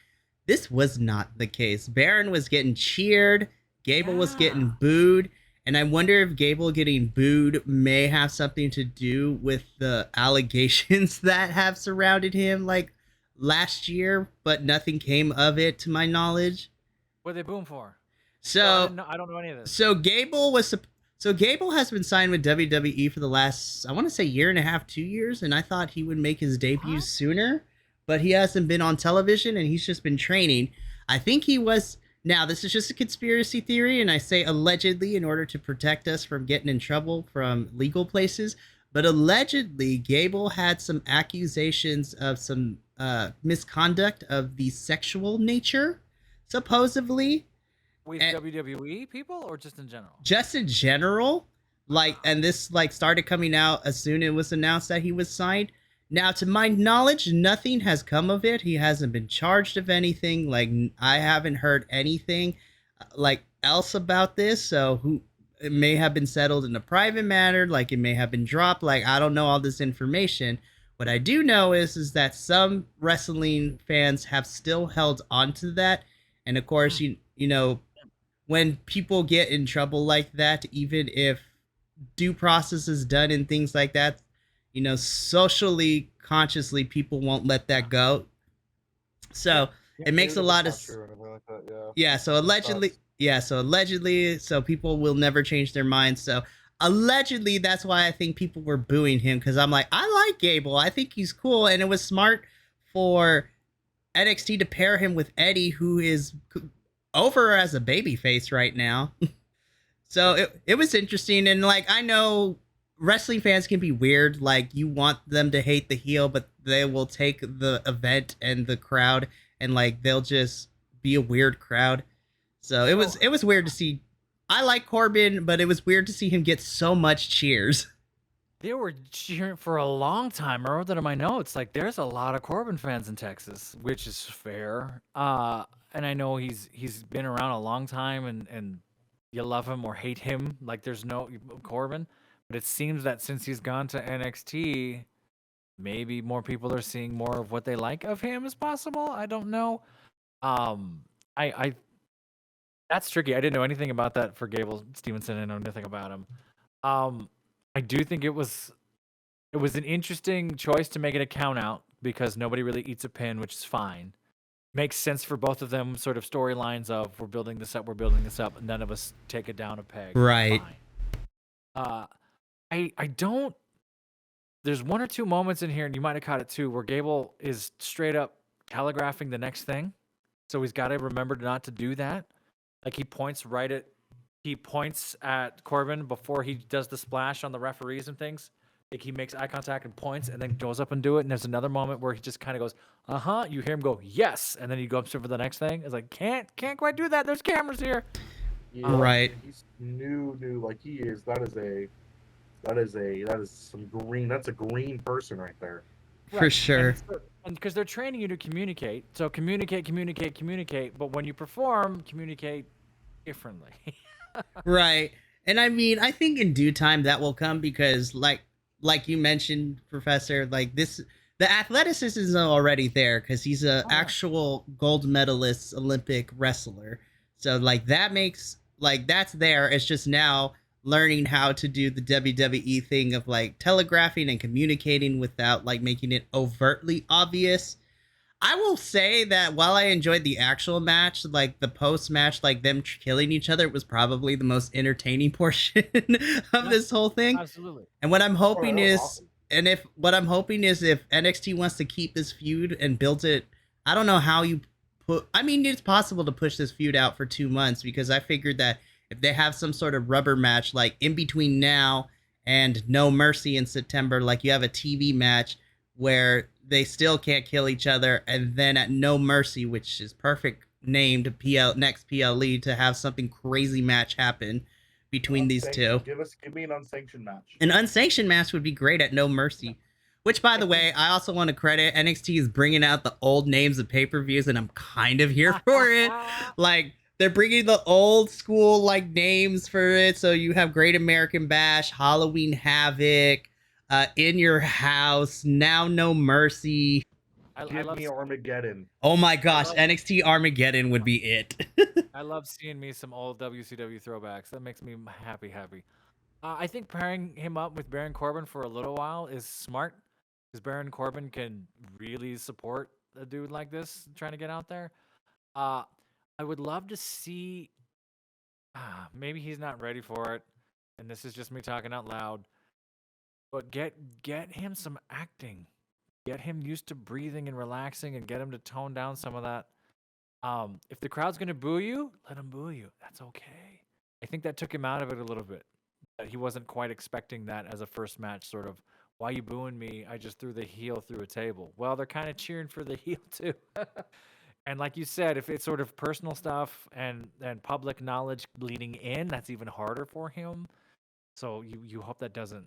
This was not the case. Baron was getting cheered, Gable was getting booed, and I wonder if Gable getting booed may have something to do with the allegations that have surrounded him, like last year, but nothing came of it, to my knowledge. What are they booing for? So I don't know any of this. So Gable has been signed with WWE for the last, I want to say, year and a half, 2 years, and I thought he would make his debut sooner, but he hasn't been on television and he's just been training. I think he was. Now, this is just a conspiracy theory, and I say allegedly in order to protect us from getting in trouble from legal places, but allegedly Gable had some accusations of some misconduct of the sexual nature, supposedly. With WWE people or just in general? Just in general, and this started coming out as soon as it was announced that he was signed. Now, to my knowledge, nothing has come of it. He hasn't been charged of anything. I haven't heard anything else about this. So it may have been settled in a private manner. It may have been dropped. I don't know all this information. What I do know is that some wrestling fans have still held on to that. And of course, when people get in trouble like that, even if due process is done and things like that, socially, consciously, people won't let that go. So it makes a lot of So allegedly, so people will never change their minds. So allegedly, that's why I think people were booing him, because I'm like, I like Gable. I think he's cool, and it was smart for NXT to pair him with Eddie, who is over as a babyface right now. So it was interesting, and I know wrestling fans can be weird. You want them to hate the heel, but they will take the event and the crowd, and they'll just be a weird crowd. So it was weird to see I like Corbin, but it was weird to see him get so much cheers. They were cheering for a long time. I wrote that in my notes. Like, there's a lot of Corbin fans in Texas, which is fair. And I know he's been around a long time, and you love him or hate him. Like, there's no Corbin, but it seems that since he's gone to NXT, maybe more people are seeing more of what they like of him as possible. I don't know. I That's tricky. I didn't know anything about that for Gable Stevenson. I know nothing about him. I do think it was an interesting choice to make it a count out because nobody really eats a pin, which is fine. Makes sense for both of them, sort of storylines of we're building this up, and none of us take it down a peg. Right. Fine. I don't. There's one or two moments in here, and you might have caught it too, where Gable is straight up telegraphing the next thing. So he's got to remember not to do that. Like he points at Corbin before he does the splash on the referees and things. Like he makes eye contact and points and then goes up and do it. And there's another moment where he just kind of goes, uh-huh. You hear him go, yes. And then he goes up for the next thing. It's like, can't quite do that. There's cameras here. Yeah, Right. He's new like he is. That is some green. That's a green person right there. For Right. sure. And because they're training you to communicate. So communicate. But when you perform, communicate differently. Right. And I mean, I think in due time that will come because like you mentioned, Professor, like the athleticism is already there because he's a actual gold medalist Olympic wrestler. So like that makes like that's there. It's just now learning how to do the WWE thing of like telegraphing and communicating without like making it overtly obvious. I will say that while I enjoyed the actual match, like the post match, like them killing each other was probably the most entertaining portion of this whole thing. Absolutely. And what I'm hoping that was is, awesome. and if NXT wants to keep this feud and build it, I don't know how you I mean, it's possible to push this feud out for 2 months because I figured that if they have some sort of rubber match, like in between now and No Mercy in September, like you have a TV match where they still can't kill each other, and then at No Mercy, which is perfect named next PLE, to have something crazy match happen between these two. Give me an unsanctioned match. An unsanctioned match would be great at No Mercy. Which, by the way, I also want to credit NXT is bringing out the old names of pay-per-views, and I'm kind of here for it. Like, they're bringing the old school like names for it. So you have Great American Bash, Halloween Havoc, In Your House, now No Mercy. Give me Armageddon. Oh my gosh, NXT Armageddon would be it. I love seeing me some old WCW throwbacks. That makes me happy. I think pairing him up with Baron Corbin for a little while is smart because Baron Corbin can really support a dude like this trying to get out there. I would love to see. Maybe he's not ready for it, and this is just me talking out loud. But get him some acting. Get him used to breathing and relaxing, and get him to tone down some of that. If the crowd's gonna boo you, let him boo you. That's okay. I think that took him out of it a little bit. That he wasn't quite expecting that as a first match. Sort of, why you booing me? I just threw the heel through a table. Well, they're kind of cheering for the heel too. And like you said, if it's sort of personal stuff and public knowledge bleeding in, that's even harder for him. So you hope that doesn't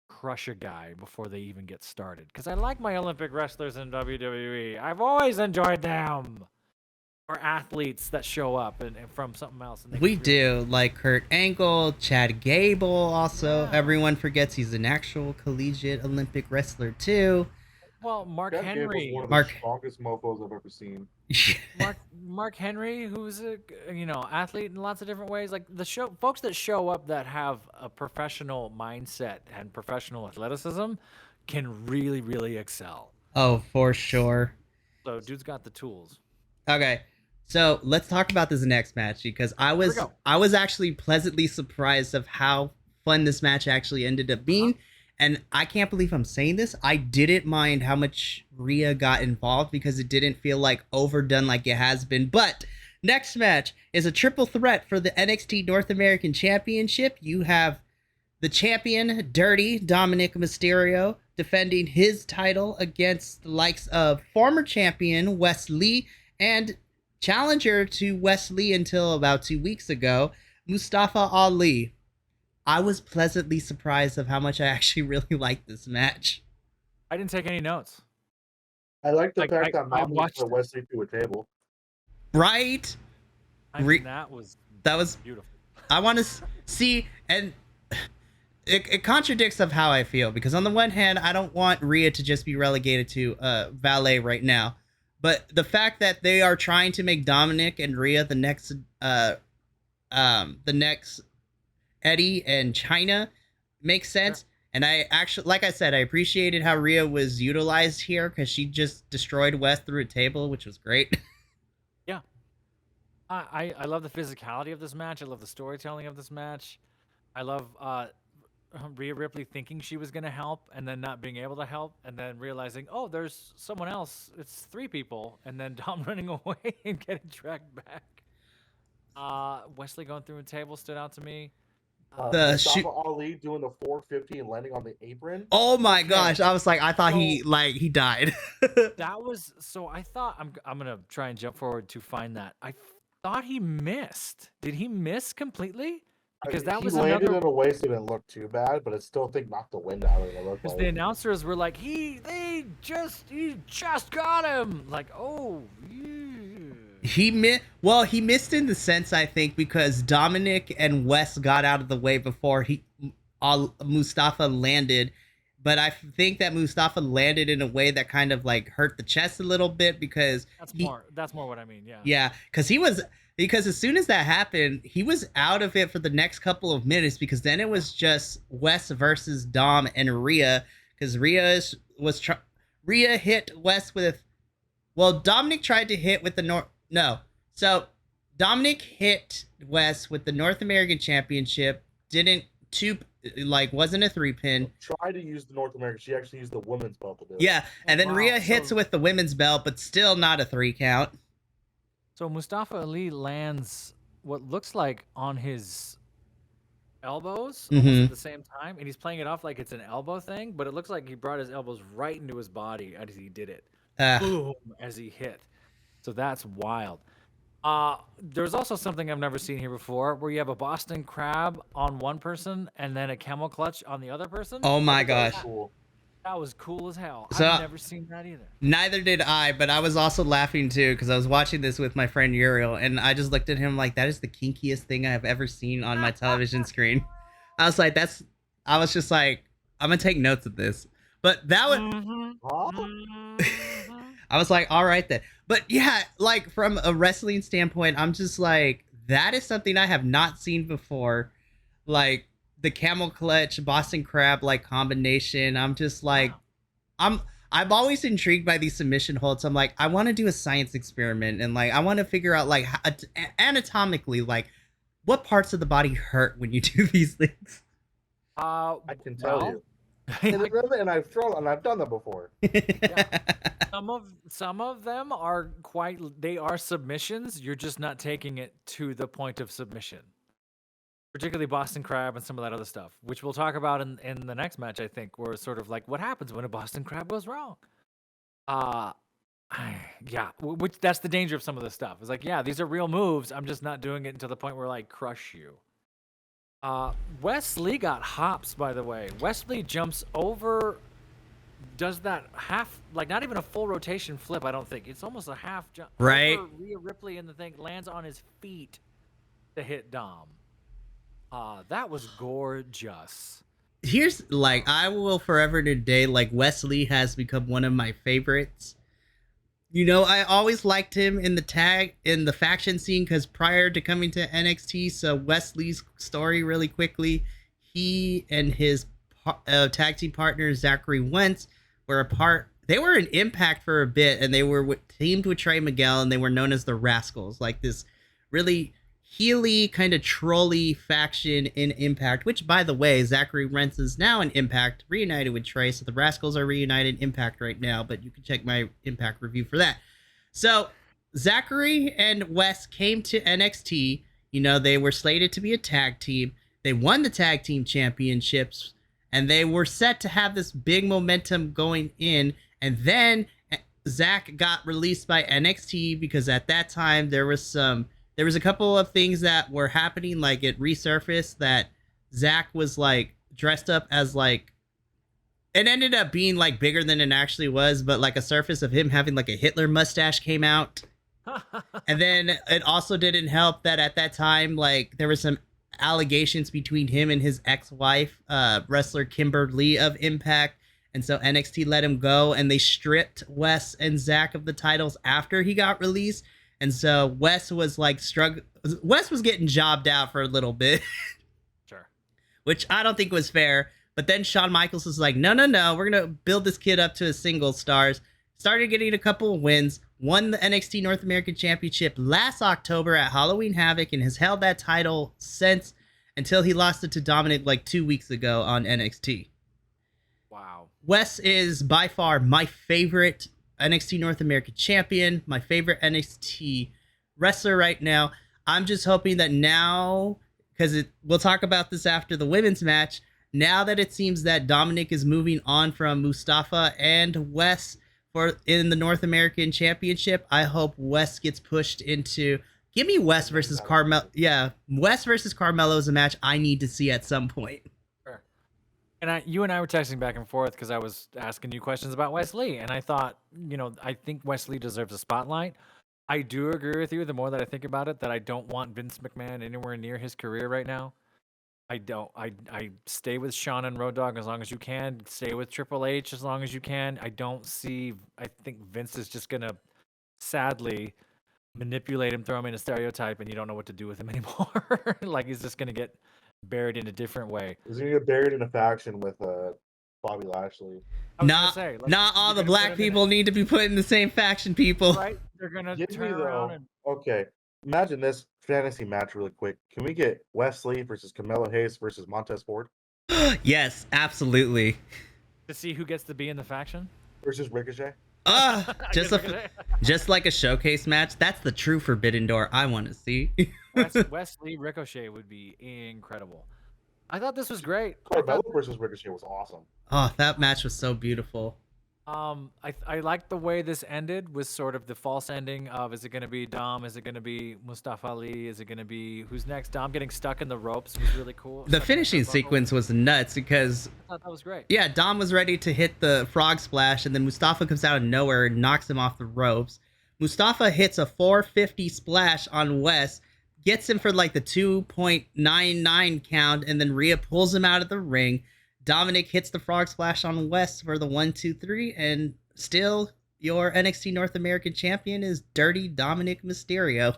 crush a guy before they even get started. Because I like my Olympic wrestlers in WWE. I've always enjoyed them. Or athletes that show up and from something else. And We do, like Kurt Angle, Chad Gable also. Yeah. Everyone forgets he's an actual collegiate Olympic wrestler too. Well, Mark That Henry. Gable's one of Mark- the strongest mofos I've ever seen. Mark Henry, who's a athlete in lots of different ways. Like folks that show up that have a professional mindset and professional athleticism can really, really excel. Oh, for sure. So dude's got the tools. Okay. So let's talk about this next match because I was actually pleasantly surprised of how fun this match actually ended up being. And I can't believe I'm saying this. I didn't mind how much Rhea got involved because it didn't feel like overdone like it has been. But next match is a triple threat for the NXT North American Championship. You have the champion, Dirty Dominic Mysterio, defending his title against the likes of former champion Wes Lee and challenger to Wes Lee until about 2 weeks ago, Mustafa Ali. I was pleasantly surprised of how much I actually really liked this match. I didn't take any notes. I like the Like, fact that I Mommy watched put it. Wesley to a table. Right? I mean, that was Beautiful. beautiful. I want to see, and it contradicts of how I feel, because on the one hand, I don't want Rhea to just be relegated to valet right now, but the fact that they are trying to make Dominic and Rhea the next Eddie and China makes sense. Sure. And I actually, like I said, I appreciated how Rhea was utilized here because she just destroyed West through a table, which was great. Yeah. I love the physicality of this match. I love the storytelling of this match. I love Rhea Ripley thinking she was going to help and then not being able to help and then realizing, oh, there's someone else. It's 3 people. And then Dom running away and getting dragged back. Wesley going through a table stood out to me. Mustafa Ali doing the 450 and landing on the apron. Oh my gosh! I was like, I thought he died. That was so. I thought I'm gonna try and jump forward to find that. I thought he missed. Did he miss completely? Because that was landed in a way so it didn't look too bad, but it still knocked the wind out of it. Because the announcers were like, he just got him. Like, oh. Yeah. He missed in the sense, I think, because Dominic and Wes got out of the way before Mustafa landed. But I think that Mustafa landed in a way that kind of like hurt the chest a little bit, because that's more what I mean. Yeah. Yeah, because as soon as that happened, he was out of it for the next couple of minutes, because then it was just Wes versus Dom and Rhea, because Rhea hit Wes with, well, Dominic tried to hit with so Dominic hit Wes with the North American Championship, wasn't a 3-pin. Tried to use the North American. She actually used the women's belt to do it. Yeah, and then Rhea hits with the women's belt, but still not a 3 count. So Mustafa Ali lands what looks like on his elbows almost at the same time, and he's playing it off like it's an elbow thing, but it looks like he brought his elbows right into his body as he did it. Boom, as he hit. So that's wild. There's also something I've never seen here before, where you have a Boston Crab on one person and then a camel clutch on the other person. Oh my gosh. That was cool as hell. So, I've never seen that either. Neither did I, but I was also laughing too, because I was watching this with my friend Uriel, and I just looked at him like, that is the kinkiest thing I have ever seen on my television screen. I was just like, I'm gonna take notes of this. But that was I was like, all right then. But yeah, like from a wrestling standpoint, I'm just like, that is something I have not seen before. Like the camel clutch, Boston Crab like combination. I'm just like, wow. I'm always intrigued by these submission holds. I'm like, I want to do a science experiment, and like I want to figure out like anatomically, like what parts of the body hurt when you do these things. I can tell you. And I've done that before. Yeah. Some of them are they are submissions. You're just not taking it to the point of submission. Particularly Boston Crab and some of that other stuff, which we'll talk about in the next match, I think, where it's sort of like what happens when a Boston Crab goes wrong. Yeah, which that's the danger of some of this stuff. It's like, yeah, these are real moves. I'm just not doing it until the point where I like crush you. Wesley got hops, by the way. Wesley jumps over, does that half, like not even a full rotation flip, I don't think. It's almost a half jump. Right. Over Rhea Ripley and the thing lands on his feet to hit Dom. That was gorgeous. Here's like, I will forever today, like Wesley has become one of my favorites. You know, I always liked him in the faction scene, because prior to coming to NXT, so Wesley's story really quickly, he and his tag team partner, Zachary Wentz, they were in Impact for a bit, and they were teamed with Trey Miguel, and they were known as the Rascals, like this really heely kind of trolly faction in Impact, which, by the way, Zachary Wentz is now in Impact, reunited with Trey, so the Rascals are reunited in Impact right now, but you can check my Impact review for that. So Zachary and Wes came to NXT. You know, they were slated to be a tag team. They won the tag team championships, and they were set to have this big momentum going in, and then Zach got released by NXT because at that time there was there was a couple of things that were happening, like it resurfaced that Zach was like dressed up as like it ended up being like bigger than it actually was, but like a surface of him having like a Hitler mustache came out. And then it also didn't help that at that time, like there were some allegations between him and his ex-wife, wrestler Kimberly of Impact. And so NXT let him go, and they stripped Wes and Zach of the titles after he got released. And so Wes was like Wes was getting jobbed out for a little bit. Sure. Which I don't think was fair. But then Shawn Michaels was like, no, we're going to build this kid up to a single stars. Started getting a couple of wins, won the NXT North American Championship last October at Halloween Havoc, and has held that title since, until he lost it to Dominic like 2 weeks ago on NXT. Wow. Wes is by far my favorite NXT North American champion, my favorite NXT wrestler right now. I'm just hoping that now, because we'll talk about this after the women's match, now that it seems that Dominic is moving on from Mustafa and Wes in the North American Championship, I hope Wes gets pushed into... Give me Wes versus Carmelo. Yeah, Wes versus Carmelo is a match I need to see at some point. Sure. And you and I were texting back and forth because I was asking you questions about Wesley, and I thought, I think Wesley deserves a spotlight. I do agree with you. The more that I think about it, that I don't want Vince McMahon anywhere near his career right now. I don't. I stay with Shawn and Road Dogg as long as you can. Stay with Triple H as long as you can. I think Vince is just gonna sadly manipulate him, throw him in a stereotype, and you don't know what to do with him anymore. Like he's just gonna get buried in a different way. He's gonna get buried in a faction with Bobby Lashley. Not all the black people need to be put in the same faction, people. Right? They're gonna turn around and okay. Imagine this fantasy match really quick. Can we get Wesley versus Carmelo Hayes versus Montez Ford? Yes, absolutely. To see who gets to be in the faction? Versus Ricochet? Just like a showcase match. That's the true Forbidden Door I want to see. Wesley Ricochet would be incredible. I thought this was great. Carmelo versus Ricochet was awesome. Oh, that match was so beautiful. I like the way this ended with sort of the false ending of, is it going to be Dom? Is it going to be Mustafa Ali? Is it going to be, who's next? Dom getting stuck in the ropes was really cool. The finishing sequence was nuts because I thought that was great. Yeah, Dom was ready to hit the frog splash, and then Mustafa comes out of nowhere and knocks him off the ropes. Mustafa hits a 450 splash on Wes, gets him for like the 2.99 count, and then Rhea pulls him out of the ring. Dominic hits the frog splash on Wes for the 1-2-3, and still your NXT North American champion is Dirty Dominic Mysterio.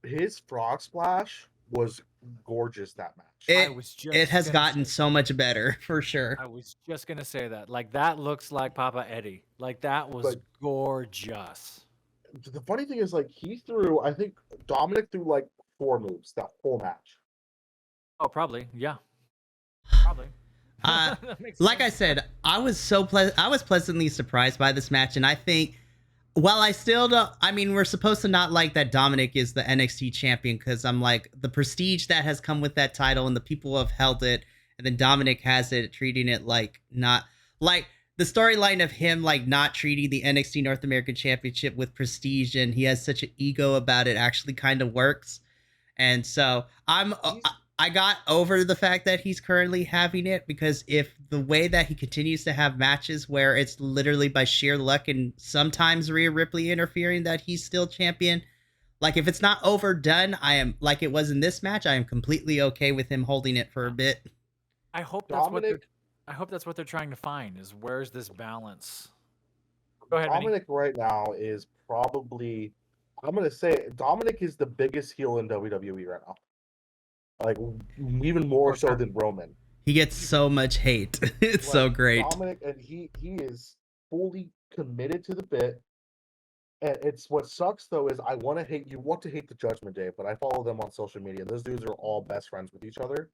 His frog splash was gorgeous that match. It has gotten so much better, for sure. I was just going to say that. Like, that looks like Papa Eddie. Like, that was gorgeous. The funny thing is, like, I think Dominic threw like 4 moves that whole match. Oh, probably. Yeah. Probably. Like I said, I was pleasantly surprised by this match, and I think, while I still don't, I mean, we're supposed to not like that Dominic is the NXT champion, because I'm like, the prestige that has come with that title and the people who have held it, and then Dominic has it, treating it like not, like the storyline of him like not treating the NXT North American Championship with prestige, and he has such an ego about it, actually kind of works. And so I got over the fact that he's currently having it, because if the way that he continues to have matches where it's literally by sheer luck and sometimes Rhea Ripley interfering that he's still champion, like if it's not overdone, I am, like it was in this match, I am completely okay with him holding it for a bit. I hope that's what they're trying to find, is where's this balance. Go ahead, Dominic right now is probably, I'm going to say, Dominic is the biggest heel in WWE right now. Like, even more so than Roman. He gets so much hate. It's like, so great. Dominic, and he is fully committed to the bit. And it's what sucks though is you want to hate the Judgment Day, but I follow them on social media. Those dudes are all best friends with each other.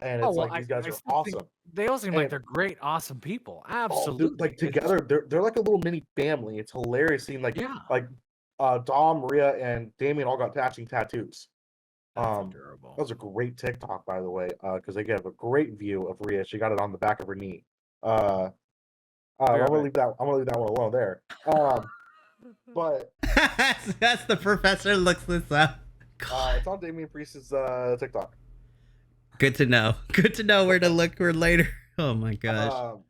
And it's these guys are awesome. They all seem like they're great, awesome people. Absolutely. Dude, like together, they're like a little mini family. It's hilarious seeing Dom, Rhea, and Damien all got matching tattoos. That was a great TikTok, by the way, because they gave a great view of Rhea. She got it on the back of her knee. I'm gonna leave that one alone there. But That's the professor looks this up. It's on Damian Priest's TikTok. Good to know. Good to know where to look for later. Oh my gosh.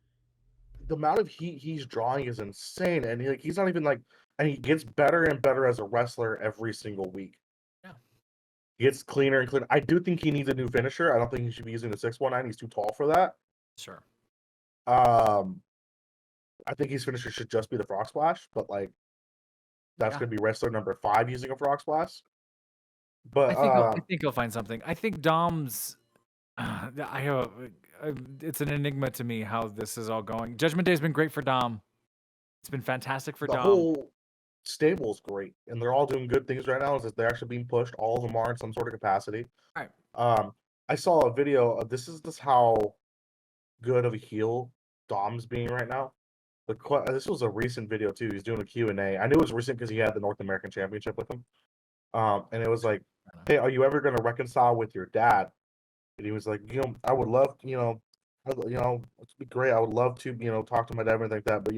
The amount of heat he's drawing is insane, and he's not even like, and he gets better and better as a wrestler every single week. Yeah. He gets cleaner and cleaner. I do think he needs a new finisher. I don't think he should be using the 619. He's too tall for that. Sure. I think his finisher should just be the frog splash, but like that's Yeah. gonna be wrestler number 5 using a frog splash. But I think he'll find something. I think Dom's. It's an enigma to me how this is all going. Judgment Day has been great for Dom. It's been fantastic for the Dom. whole stable is great, and they're all doing good things right now. Is that they're actually being pushed? All of them are in some sort of capacity. Right. I saw a video of this how good of a heel Dom's being right now. This was a recent video too. He's doing a Q&A. I knew it was recent because he had the North American Championship with him. And it was like, hey, are you ever going to reconcile with your dad? And he was like, I would love, it'd be great. I would love to, talk to my dad and everything like that. But,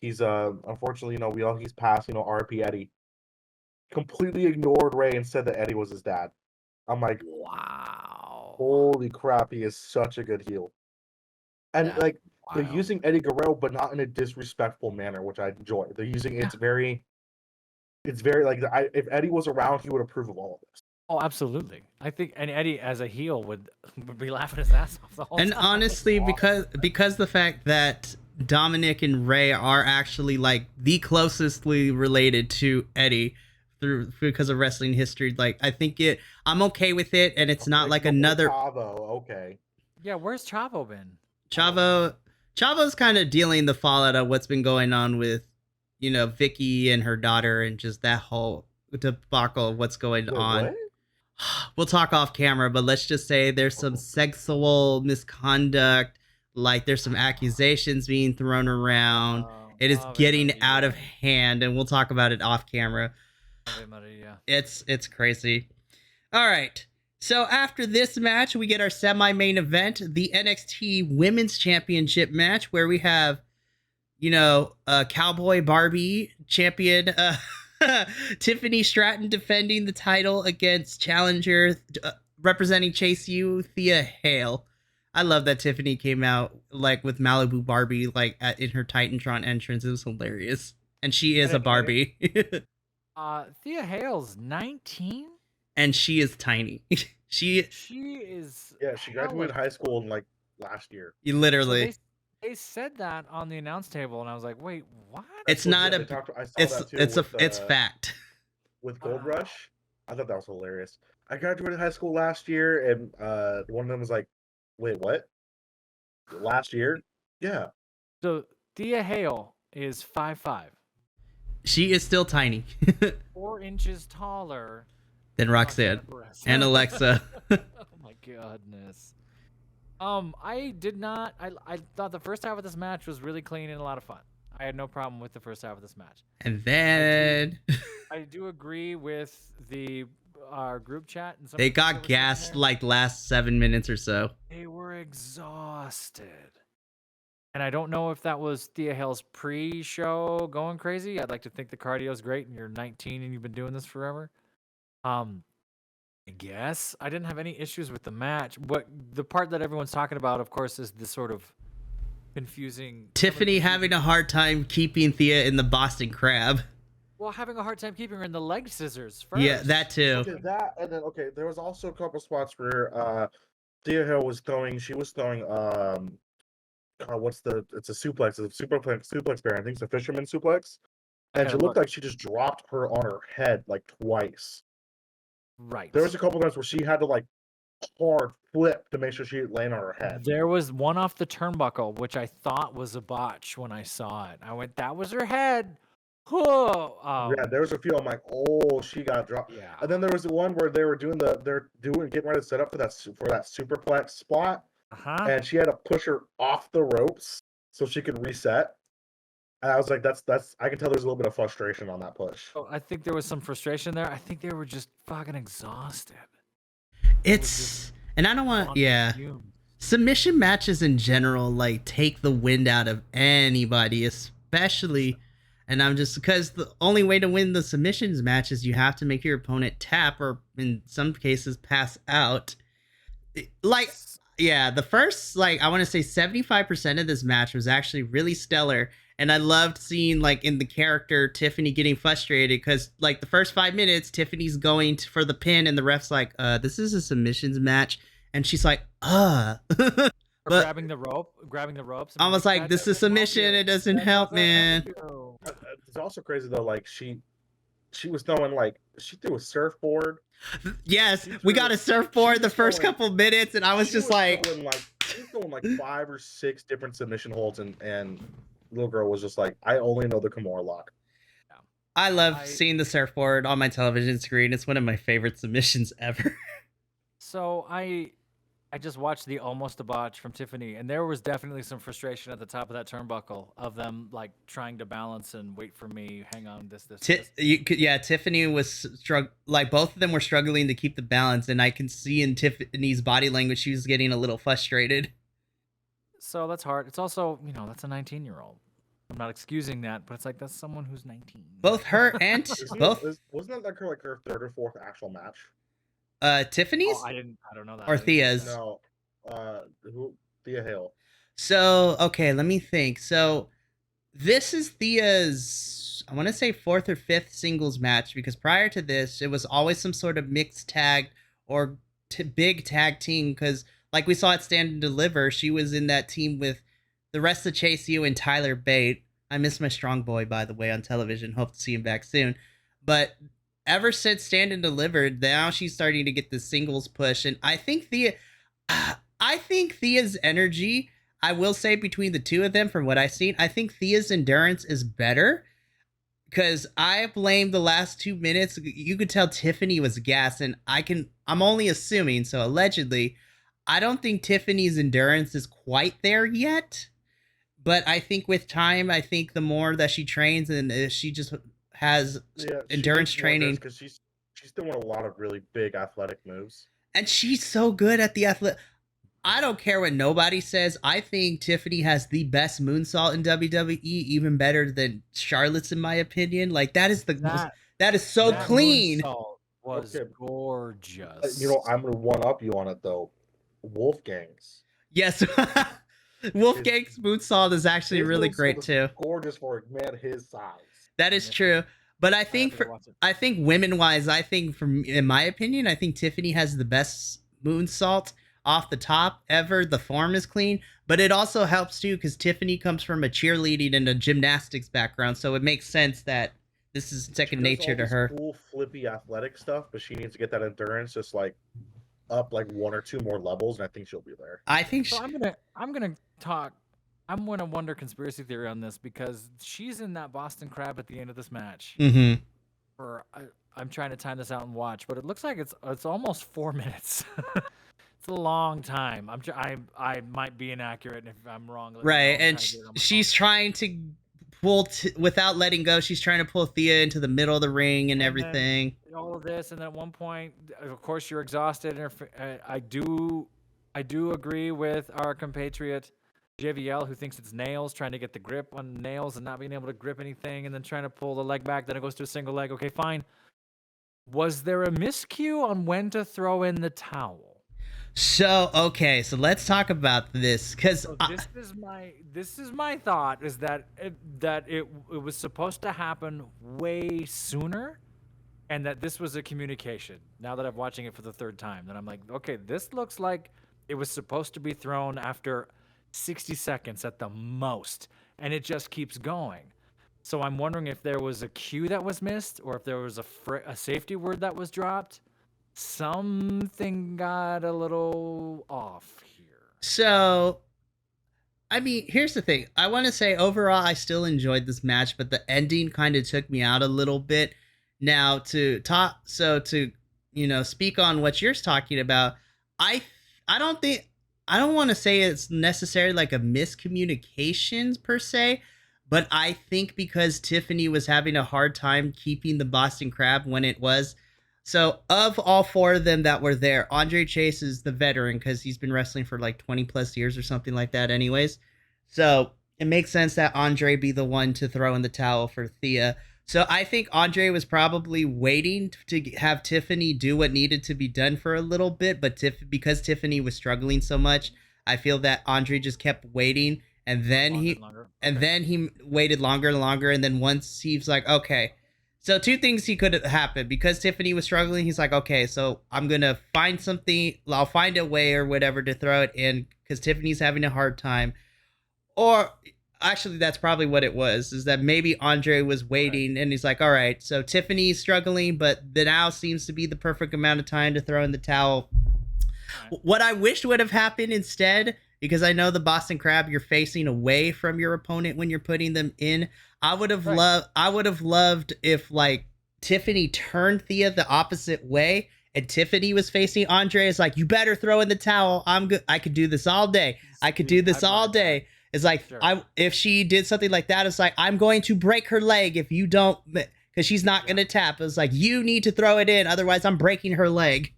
he's, unfortunately, he's passed, RP Eddie. Completely ignored Ray and said that Eddie was his dad. I'm like, wow. Holy crap, he is such a good heel. And they're using Eddie Guerrero, but not in a disrespectful manner, which I enjoy. They're using it's very like if Eddie was around, he would approve of all of this. Oh, absolutely. I think and Eddie as a heel would be laughing his ass off the whole time. And honestly, because the fact that Dominic and Ray are actually like the closestly related to Eddie because of wrestling history, like I think I'm okay with it, and it's not like another. Chavo, okay. Yeah, where's Chavo been? Chavo's kind of dealing the fallout of what's been going on with, Vicky and her daughter, and just that whole debacle of what's going on. What? We'll talk off camera, but let's just say there's some sexual misconduct. Like there's some accusations being thrown around. It is getting out of hand, and we'll talk about it off camera. It's crazy. All right. So after this match, we get our semi-main event, the NXT Women's Championship match, where we have, Cowboy Barbie champion Tiffany Stratton defending the title against challenger representing Chase U, Thea Hale. I love that Tiffany came out like with Malibu Barbie like in her Titantron entrance. It was hilarious, and she is a Barbie. Thea Hale's 19. And she is tiny. she is. Yeah, she graduated high school in like last year. Literally. So they said that on the announce table, and I was like, "Wait, what?" It's not a. It's fact. With Gold Rush, I thought that was hilarious. I graduated high school last year, and one of them was like, "Wait, what? Last year?" Yeah. So Thea Hale is 5'5". She is still tiny. 4 inches taller than Roxanne and Alexa. Oh my goodness. I did not. I thought the first half of this match was really clean and a lot of fun. I had no problem with the first half of this match. And then I do agree with the group chat. And they got gassed like last 7 minutes or so. They were exhausted. And I don't know if that was Thea Hale's pre-show going crazy. I'd like to think the cardio's great and you're 19 and you've been doing this forever. I guess I didn't have any issues with the match. What the part that everyone's talking about, of course, is the sort of confusing Tiffany having a hard time keeping Thea in the Boston Crab. Well, having a hard time keeping her in the leg scissors first. Yeah, that too. Okay, that and then there was also a couple spots where Thea Hill was throwing. She was throwing it's a suplex. It's a suplex bear. I think it's a fisherman suplex. And she looked like she just dropped her on her head like twice. Right. There was a couple times where she had to like hard flip to make sure she didn't land on her head. There was one off the turnbuckle, which I thought was a botch when I saw it. I went, that was her head. Oh, yeah, there was a few. I'm like, oh, she got dropped. Yeah. And then there was the one where they were getting ready to set up for that superplex spot. And she had to push her off the ropes so she could reset. And I was like, that's I can tell there's a little bit of frustration on that push. Oh, I think there was some frustration there. I think they were just fucking exhausted. And I don't want, submission matches in general, like, take the wind out of anybody, especially, And I'm just because the only way to win the submissions match is you have to make your opponent tap or in some cases pass out. Like, yeah, the first, like, I want to say 75% of this match was actually really stellar. And I loved seeing, like, in the character, Tiffany getting frustrated because, like, the first 5 minutes, Tiffany's going for the pin, and the ref's like, this is a submissions match. And she's like, Or But grabbing the ropes. I was like, this is submission. It doesn't help, man. It's also crazy though. Like she was throwing like she threw a surfboard. Yes, we got a surfboard the first couple minutes, and I was just like, she was throwing like 5 or 6 different submission holds, and little girl was just like, I only know the Kimura lock. I love seeing the surfboard on my television screen. It's one of my favorite submissions ever. So I just watched the Almost a Botch from Tiffany, and there was definitely some frustration at the top of that turnbuckle of them like trying to balance and wait for me. Hang on, this. Tiffany was like both of them were struggling to keep the balance, and I can see in Tiffany's body language she was getting a little frustrated. So that's hard. It's also, that's a 19-year-old. I'm not excusing that, but it's like that's someone who's 19. Both her and wasn't that like her 3rd or 4th actual match? Tiffany's? Oh, I don't know that. Or Thea's? No, Thea Hale. So, okay, let me think. So, this is Thea's, I want to say 4th or 5th singles match, because prior to this, it was always some sort of mixed tag or big tag team, because like we saw at Stand and Deliver, she was in that team with the rest of Chase U and Tyler Bate. I miss my strong boy, by the way, on television. Hope to see him back soon. But ever since Stand and Delivered, now she's starting to get the singles push, and I think Thea's energy, I will say between the two of them, from what I've seen, I think Thea's endurance is better, because I blame the last 2 minutes. You could tell Tiffany was gassed, and I'm only assuming, so allegedly, I don't think Tiffany's endurance is quite there yet, but I think with time, I think the more that she trains and she just has endurance training, because she's doing a lot of really big athletic moves, and she's so good at the athletic. I don't care what nobody says. I think Tiffany has the best moonsault in WWE, even better than Charlotte's, in my opinion. Like that is so clean. Moonsault was gorgeous. I'm gonna one up you on it though. Wolfgang's. Yes. Wolfgang's moonsault is actually really great too. Gorgeous for a man his size. That is true. But I think women wise, in my opinion, I think Tiffany has the best moonsault off the top ever. The form is clean, but it also helps too because Tiffany comes from a cheerleading and a gymnastics background, so it makes sense that this is second nature to her. Cool flippy athletic stuff, but she needs to get that endurance just like up like 1 or 2 more levels, and I think she'll be there. I think I'm gonna wonder conspiracy theory on this because she's in that Boston Crab at the end of this match. Mm-hmm. I'm trying to time this out and watch, but it looks like it's almost 4 minutes. It's a long time. I might be inaccurate if I'm wrong. Right, and she's trying to pull without letting go. She's trying to pull Thea into the middle of the ring and everything. All of this, and then at one point, of course, you're exhausted. And I do agree with our compatriot JVL, who thinks it's nails, trying to get the grip on nails and not being able to grip anything, and then trying to pull the leg back. Then it goes to a single leg. Okay, fine. Was there a miscue on when to throw in the towel? So let's talk about this because this is my thought is that it was supposed to happen way sooner, and that this was a communication. Now that I'm watching it for the 3rd time, then I'm like, okay, this looks like it was supposed to be thrown after 60 seconds at the most, and it just keeps going. So I'm wondering if there was a cue that was missed, or if there was a safety word that was dropped. Something got a little off here. So, I mean, here's the thing. I want to say overall, I still enjoyed this match, but the ending kind of took me out a little bit. Now, to speak on what you're talking about, I don't want to say it's necessarily like a miscommunications per se, but I think because Tiffany was having a hard time keeping the Boston Crab when it was. So of all 4 of them that were there, Andre Chase is the veteran because he's been wrestling for like 20 plus years or something like that anyways. So it makes sense that Andre be the one to throw in the towel for Thea. So I think Andre was probably waiting to have Tiffany do what needed to be done for a little bit, but because Tiffany was struggling so much, I feel that Andre just kept waiting, and then he waited longer and longer, and then once he's like, okay. So two things he could have happened. Because Tiffany was struggling, he's like, okay, so I'm going to find something, I'll find a way or whatever to throw it in because Tiffany's having a hard time. Or actually, that's probably what it was, is that maybe Andre was waiting and he's like, all right, so Tiffany's struggling, but the now seems to be the perfect amount of time to throw in the towel. Right. What I wished would have happened instead, because I know the Boston Crab, you're facing away from your opponent when you're putting them in. I would have loved if like Tiffany turned Thea the opposite way and Tiffany was facing Andre. It's like, you better throw in the towel. I'm good. I could do this all day. I could do this all day. It's like, sure. If she did something like that, it's like, I'm going to break her leg if you don't, because she's not going to tap. It's like, you need to throw it in, otherwise I'm breaking her leg.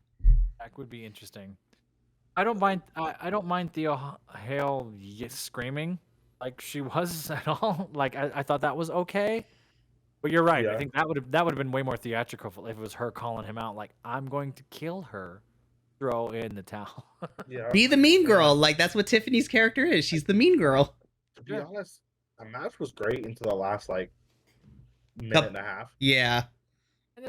That would be interesting. I don't mind Thea Hale screaming like she was at all. Like I thought that was okay. But you're right. Yeah. I think that would have been way more theatrical if it was her calling him out like, I'm going to kill her. Throw in the towel. Yeah. Be the mean girl. Like, that's what Tiffany's character is. She's the mean girl. To be honest, the match was great into the last, like, minute and a half. Yeah.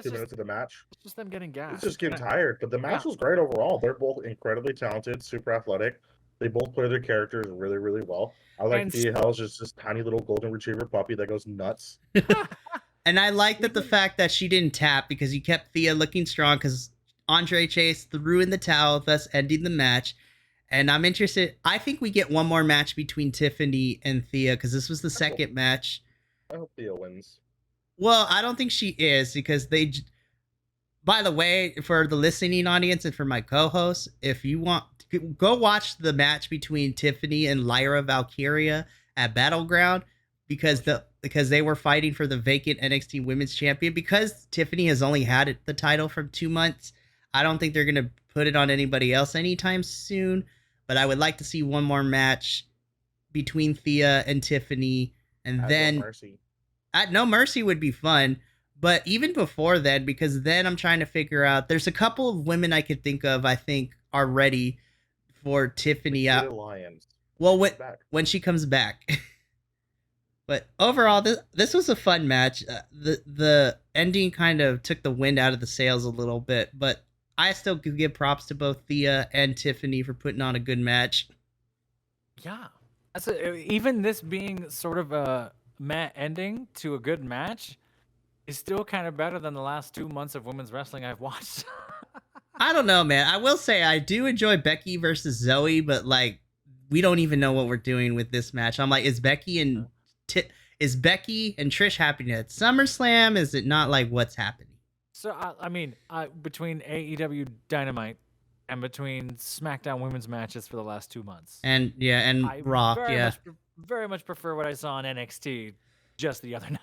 2 minutes of the match. It's just them getting gas. It's just getting tired. But the match was great overall. They're both incredibly talented, super athletic. They both play their characters really, really well. I like Thea Hell's just this tiny little golden retriever puppy that goes nuts. And I like that the fact that she didn't tap because you kept Thea looking strong because Andre Chase threw in the towel, thus ending the match. And I'm interested. I think we get one more match between Tiffany and Thea because this was the second match. I hope Thea wins. Well, I don't think she is because they... By the way, for the listening audience and for my co-hosts, if you want, go watch the match between Tiffany and Lyra Valkyria at Battleground because they were fighting for the vacant NXT Women's Champion. Because Tiffany has only had the title for 2 months, I don't think they're going to put it on anybody else anytime soon, but I would like to see one more match between Thea and Tiffany, and then... No Mercy would be fun, but even before then, because then I'm trying to figure out... There's a couple of women I could think of, I think, are ready for Tiffany out. Well, when she comes back. But overall, this was a fun match. The ending kind of took the wind out of the sails a little bit, but I still could give props to both Thea and Tiffany for putting on a good match. Yeah. Even this being sort of a meh ending to a good match is still kind of better than the last 2 months of women's wrestling I've watched. I don't know, man. I will say I do enjoy Becky versus Zoe, but like we don't even know what we're doing with this match. I'm like, is Becky and Trish happening at SummerSlam? Is it not like what's happening? So, between AEW Dynamite and between SmackDown women's matches for the last 2 months. And Raw, very much prefer what I saw on NXT just the other night.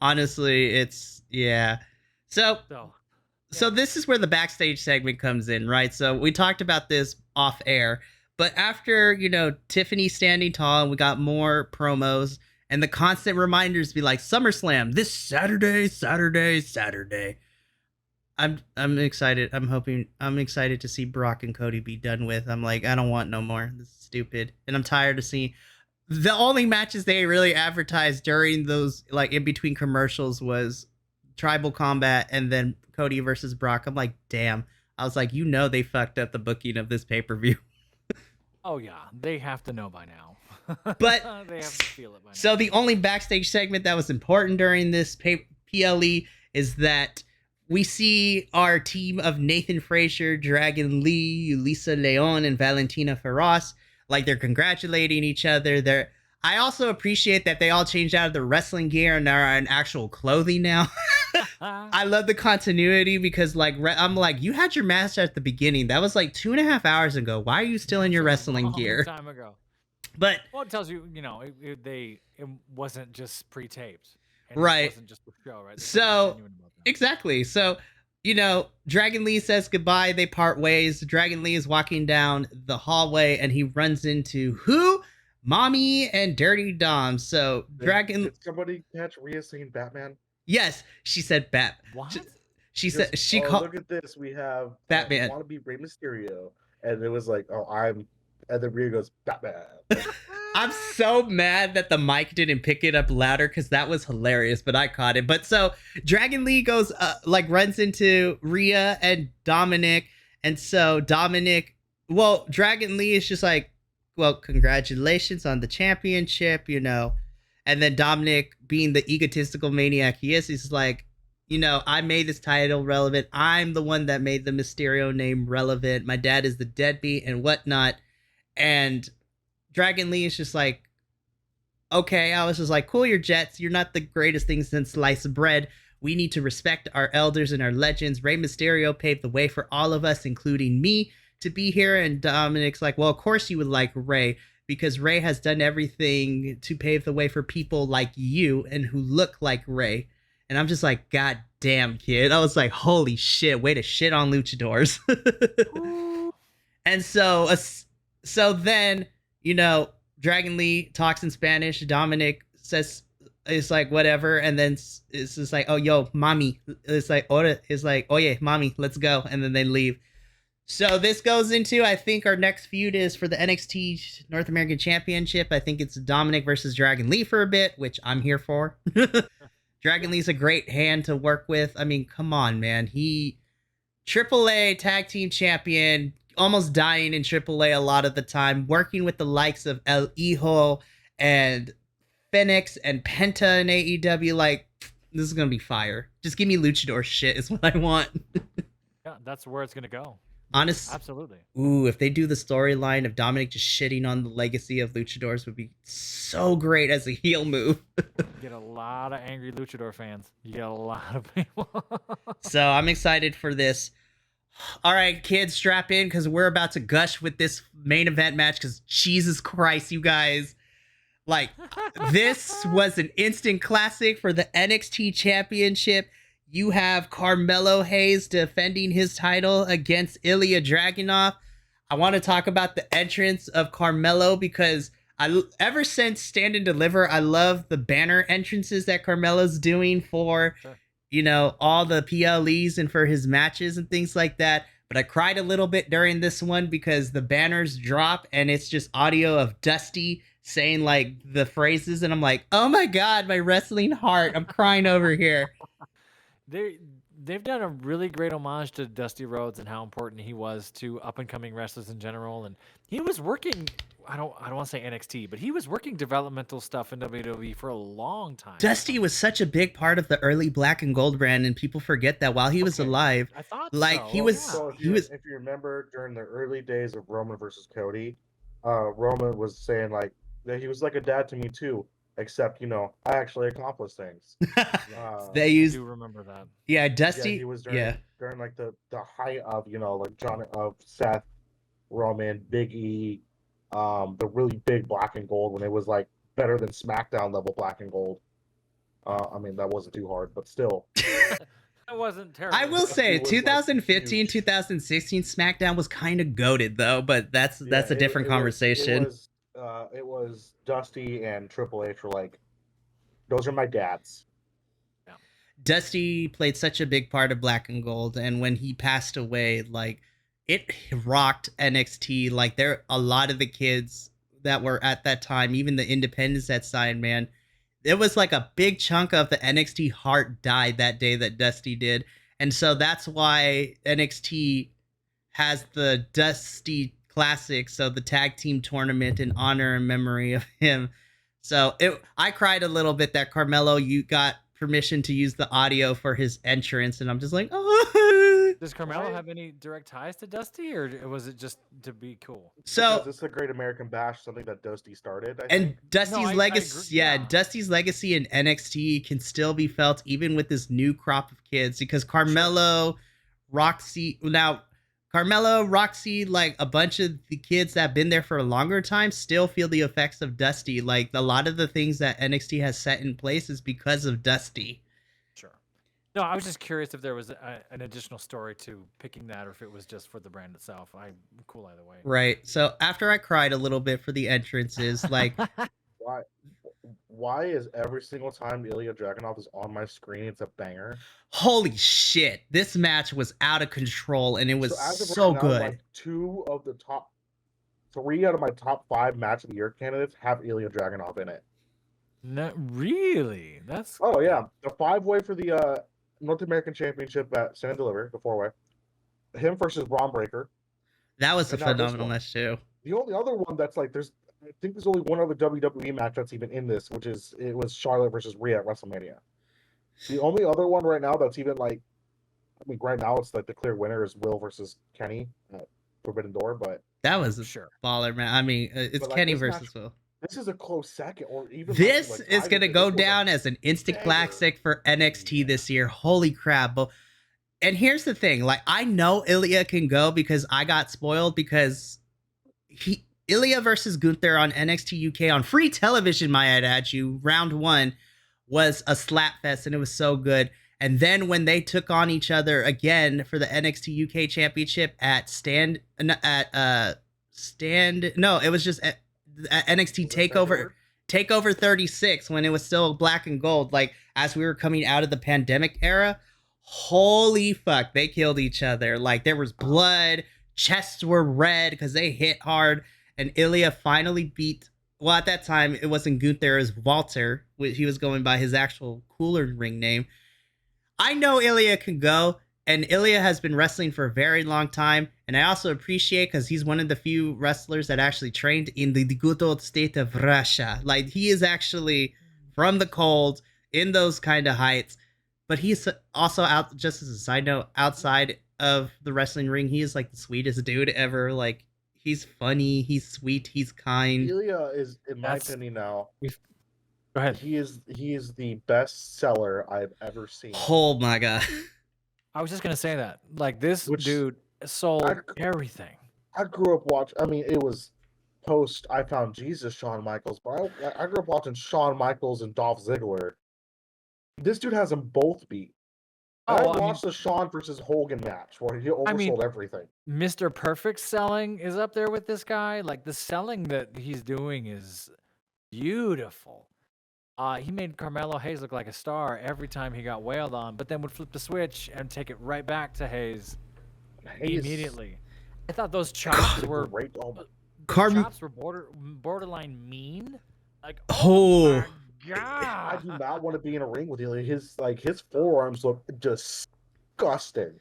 Honestly, it's, yeah. So this is where the backstage segment comes in, right? So we talked about this off air, but after, Tiffany standing tall and we got more promos, and the constant reminders be like, SummerSlam, this Saturday. I'm excited. I'm excited to see Brock and Cody be done with. I'm like, I don't want no more. This is stupid. And I'm tired of seeing... The only matches they really advertised during those, like, in between commercials was Tribal Combat and then Cody versus Brock. I'm like, damn. I was like, they fucked up the booking of this pay-per-view. Oh, yeah. They have to know by now. But they have to feel it by now. So the only backstage segment that was important during this PLE is that we see our team of Nathan Frazier, Dragon Lee, Lisa Leon, and Valentina Feroz, like they're congratulating each other. I also appreciate that they all changed out of the wrestling gear and are in actual clothing now. I love the continuity because, like, I'm like, you had your match at the beginning. That was like 2.5 hours ago. Why are you still in your wrestling gear? Time ago. But it tells you, it wasn't just pre-taped. Right. It wasn't just the show, right? So exactly. So, Dragon Lee says goodbye. They part ways. Dragon Lee is walking down the hallway and he runs into who? Mommy and Dirty Dom. So Did somebody catch Rhea saying Batman? Yes, she said Bat. What? She said she oh, called look at this. We have Batman. want to be Rey Mysterio, and it was like, oh, and then Rhea goes Batman. I'm so mad that the mic didn't pick it up louder because that was hilarious, but I caught it. But so Dragon Lee goes runs into Rhea and Dominic, and so Dragon Lee is just like, well, congratulations on the championship, and then Dominic, being the egotistical maniac he is, he's like, I made this title relevant. I'm the one that made the Mysterio name relevant. My dad is the deadbeat and whatnot. And Dragon Lee is just like, okay, I was just like, cool your jets. You're not the greatest thing since sliced bread. We need to respect our elders and our legends. Rey Mysterio paved the way for all of us, including me, to be here. And Dominic's like, well, of course you would like Rey, because Rey has done everything to pave the way for people like you and who look like Rey. And I'm just like, God damn, kid. I was like, holy shit, way to shit on luchadors. And so then, Dragon Lee talks in Spanish. Dominic says, it's like, whatever. And then it's just like, oh, yo, mommy. It's like, oye, mommy, let's go. And then they leave. So this goes into, I think our next feud is for the NXT North American Championship. I think it's Dominic versus Dragon Lee for a bit, which I'm here for. Dragon Lee's a great hand to work with. I mean, come on, man. He AAA tag team champion, almost dying in AAA a lot of the time, working with the likes of El Hijo and Phoenix and Penta in AEW. Like, this is going to be fire. Just give me luchador shit is what I want. Yeah, that's where it's going to go. Honest, Absolutely. Ooh, if they do the storyline of Dominic just shitting on the legacy of luchadors, would be so great as a heel move. You get a lot of angry luchador fans. You get a lot of people. So I'm excited for this. All right, kids, strap in because we're about to gush with this main event match because Jesus Christ, you guys. Like, this was an instant classic for the NXT Championship. You have Carmelo Hayes defending his title against Ilya Dragunov. I want to talk about the entrance of Carmelo because ever since Stand and Deliver, I love the banner entrances that Carmelo's doing for, all the PLEs and for his matches and things like that. But I cried a little bit during this one because the banners drop and it's just audio of Dusty saying like the phrases. And I'm like, oh my God, my wrestling heart. I'm crying over here. They've done a really great homage to Dusty Rhodes and how important he was to up and coming wrestlers in general. And he was working, I don't want to say NXT, but he was working developmental stuff in WWE for a long time. Dusty was such a big part of the early Black and Gold brand, and people forget that while he was alive, I thought he was. So if you remember during the early days of Roman versus Cody, Roman was saying like that he was like a dad to me too. Except, I actually accomplished things. They I do remember that. Yeah, Dusty. Yeah, he was during like the height of like Seth, Roman, Big E, the really big Black and Gold when it was like better than SmackDown level Black and Gold. I mean that wasn't too hard, but still. That wasn't terrible. I will say 2015, like 2016 SmackDown was kind of goated though, but that's a different conversation. It was Dusty and Triple H were like, those are my dads. Yeah. Dusty played such a big part of Black and Gold, and when he passed away, like it rocked NXT. Like a lot of the kids that were at that time, even the independents that signed, man, it was like a big chunk of the NXT heart died that day that Dusty did. And so that's why NXT has the Dusty Classic, so the tag team tournament in honor and memory of him. So I cried a little bit that Carmelo, you got permission to use the audio for his entrance, and I'm just like, oh. Does Carmelo have any direct ties to Dusty, or was it just to be cool? So this is a Great American Bash, something that Dusty started. I think. Dusty's legacy, Dusty's legacy in NXT can still be felt even with this new crop of kids because Carmelo, Roxy, like a bunch of the kids that have been there for a longer time still feel the effects of Dusty. Like a lot of the things that NXT has set in place is because of Dusty. Sure. No, I was just curious if there was an additional story to picking that, or if it was just for the brand itself. I'm cool either way. Right. So after I cried a little bit for the entrances, like Why? Why is every single time Ilya Dragunov is on my screen, it's a banger? holy shit, this match was out of control and it was as of so right now, good. like 2 of the top 3 out of my top 5 match of the year candidates have Ilya Dragunov in it. Not really. That's Oh yeah, the 5-way for the North American Championship at Stand and Deliver, the 4-way. Him versus Braun Breaker. That was a And now this phenomenal one. match too. The only other one that's like I think there's only one other WWE match that's even in this, it was Charlotte versus Rhea at WrestleMania. The only other one right now that's even like, I mean, right now it's like the clear winner is Will versus Kenny at Forbidden Door, but That was a sure. baller, man. I mean, it's But, like, Kenny this versus match- Will. this is a close second, or even This like, is tied gonna with it. go This was a down as an instant banger. classic for NXT Yeah. this year. Holy crap! And here's the thing: like, I know Ilya can go because I got spoiled because Ilya versus Gunther on NXT UK on free television. My add you round 1 was a slap fest and it was so good. And then when they took on each other again for the NXT UK Championship at it was just at NXT Takeover 36 when it was still black and gold, like as we were coming out of the pandemic era. Holy fuck, they killed each other. Like there was blood, chests were red because they hit hard, and Ilya finally beat, well, at that time it wasn't Gunther, it was Walter. He was going by his actual cooler ring name. I know Ilya can go, and Ilya has been wrestling for a very long time, and I also appreciate because he's one of the few wrestlers that actually trained in the good old state of Russia. Like, he is actually from the cold, in those kind of heights, but he's also out, just as a side note, outside of the wrestling ring, he is like the sweetest dude ever. Like, he's funny, he's sweet, he's kind. Ilya is, in my opinion now, Go ahead. he is the best seller I've ever seen. Oh my god. I was just gonna say that. Like, this Which dude sold everything. I grew up watching. I mean, it was post I Found Jesus, Shawn Michaels, but I grew up watching Shawn Michaels and Dolph Ziggler. This dude has them both beat. And I watched the Shawn versus Hogan match where he oversold everything. Mr. Perfect selling is up there with this guy. Like, the selling that he's doing is beautiful. He made Carmelo Hayes look like a star every time he got wailed on, but then would flip the switch and take it right back to Hayes immediately. I thought those chops were chops were borderline mean. Like, oh my god! I do not want to be in a ring with you. His forearms look disgusting.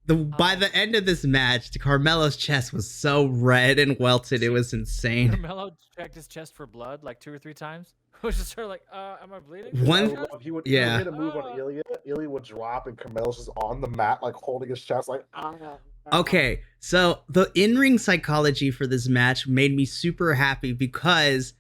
By the end of this match, Carmelo's chest was so red and welted, it was insane. Carmelo checked his chest for blood like 2 or 3 times. It was just sort of like, am I bleeding? He would hit a move on Ilya. Ilya would drop, and Carmelo's just on the mat, like holding his chest, like Okay, so the in-ring psychology for this match made me super happy because,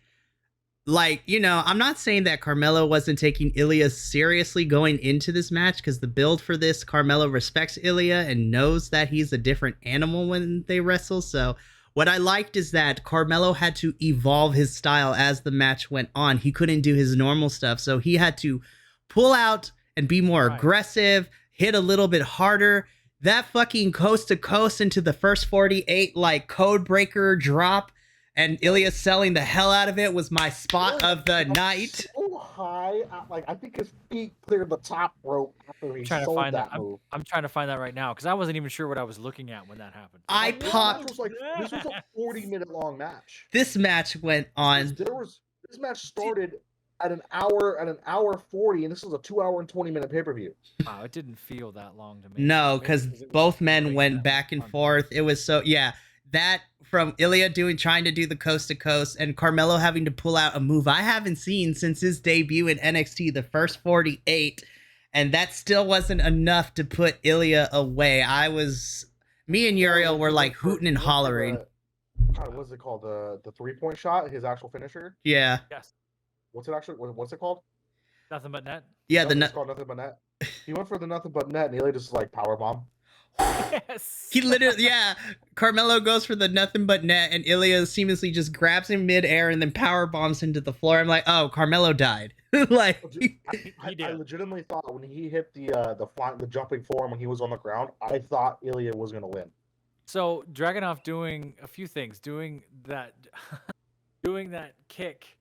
like, you know, I'm not saying that Carmelo wasn't taking Ilya seriously going into this match, because the build for this, Carmelo respects Ilya and knows that he's a different animal when they wrestle. So what I liked is that Carmelo had to evolve his style as the match went on. He couldn't do his normal stuff, so he had to pull out and be more aggressive, hit a little bit harder. That fucking coast to coast into the first 48, like, code breaker drop, and Ilya selling the hell out of it, was my spot of the night. So high, like I think his feet cleared the top rope after he sold that move. I'm trying to find that right now because I wasn't even sure what I was looking at when that happened. I popped. This was a 40-minute long match. This match went on. This match started at an hour 40, and this was a 2-hour and 20-minute pay-per-view. Wow, it didn't feel that long to me. No, because both men went back and forth. It was so, yeah. That from Ilya trying to do the coast to coast, and Carmelo having to pull out a move I haven't seen since his debut in NXT, the first 48, and that still wasn't enough to put Ilya away. Me and Uriel were like hooting and hollering. What's it called? The 3-point shot, his actual finisher? Yeah. Yes. What's it called? Nothing but net. Yeah, it's called nothing but net. He went for the nothing but net, and Ilya just like powerbomb. Yes. He literally, yeah. Carmelo goes for the nothing but net, and Ilya seamlessly just grabs him midair and then power bombs into the floor. I'm like, oh, Carmelo died. Like, Dude, He I did. legitimately thought when he hit the jumping form when he was on the ground, I thought Ilya was gonna win. So Dragunov doing a few things, doing that, doing that kick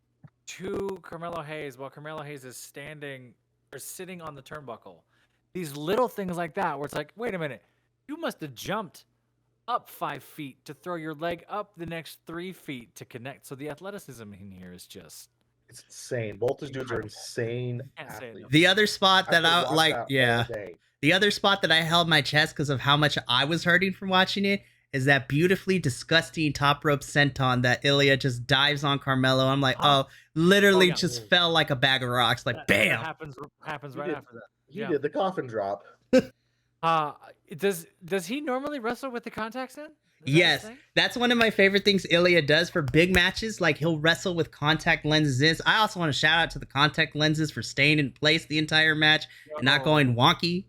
to Carmelo Hayes while Carmelo Hayes is standing or sitting on the turnbuckle. These little things like that, where it's like, wait a minute, you must have jumped up 5 feet to throw your leg up the next 3 feet to connect. So the athleticism in here is just It's insane. Both those dudes are incredible. insane Can't say athletes. enough. the other spot I that could I watch like, that all yeah, day. the other spot that I held my chest because of how much I was hurting from watching it is that beautifully disgusting top rope senton that Ilya just dives on Carmelo. I'm like, Huh? literally yeah. just fell like a bag of rocks. Like, That bam. happens He right did- after that. He Yeah. did the coffin drop. Does he normally wrestle with the contacts in? Is that his Yes, thing? that's one of my favorite things Ilya does for big matches. Like, he'll wrestle with contact lenses in. I also want to shout out to the contact lenses for staying in place the entire match and not going wonky.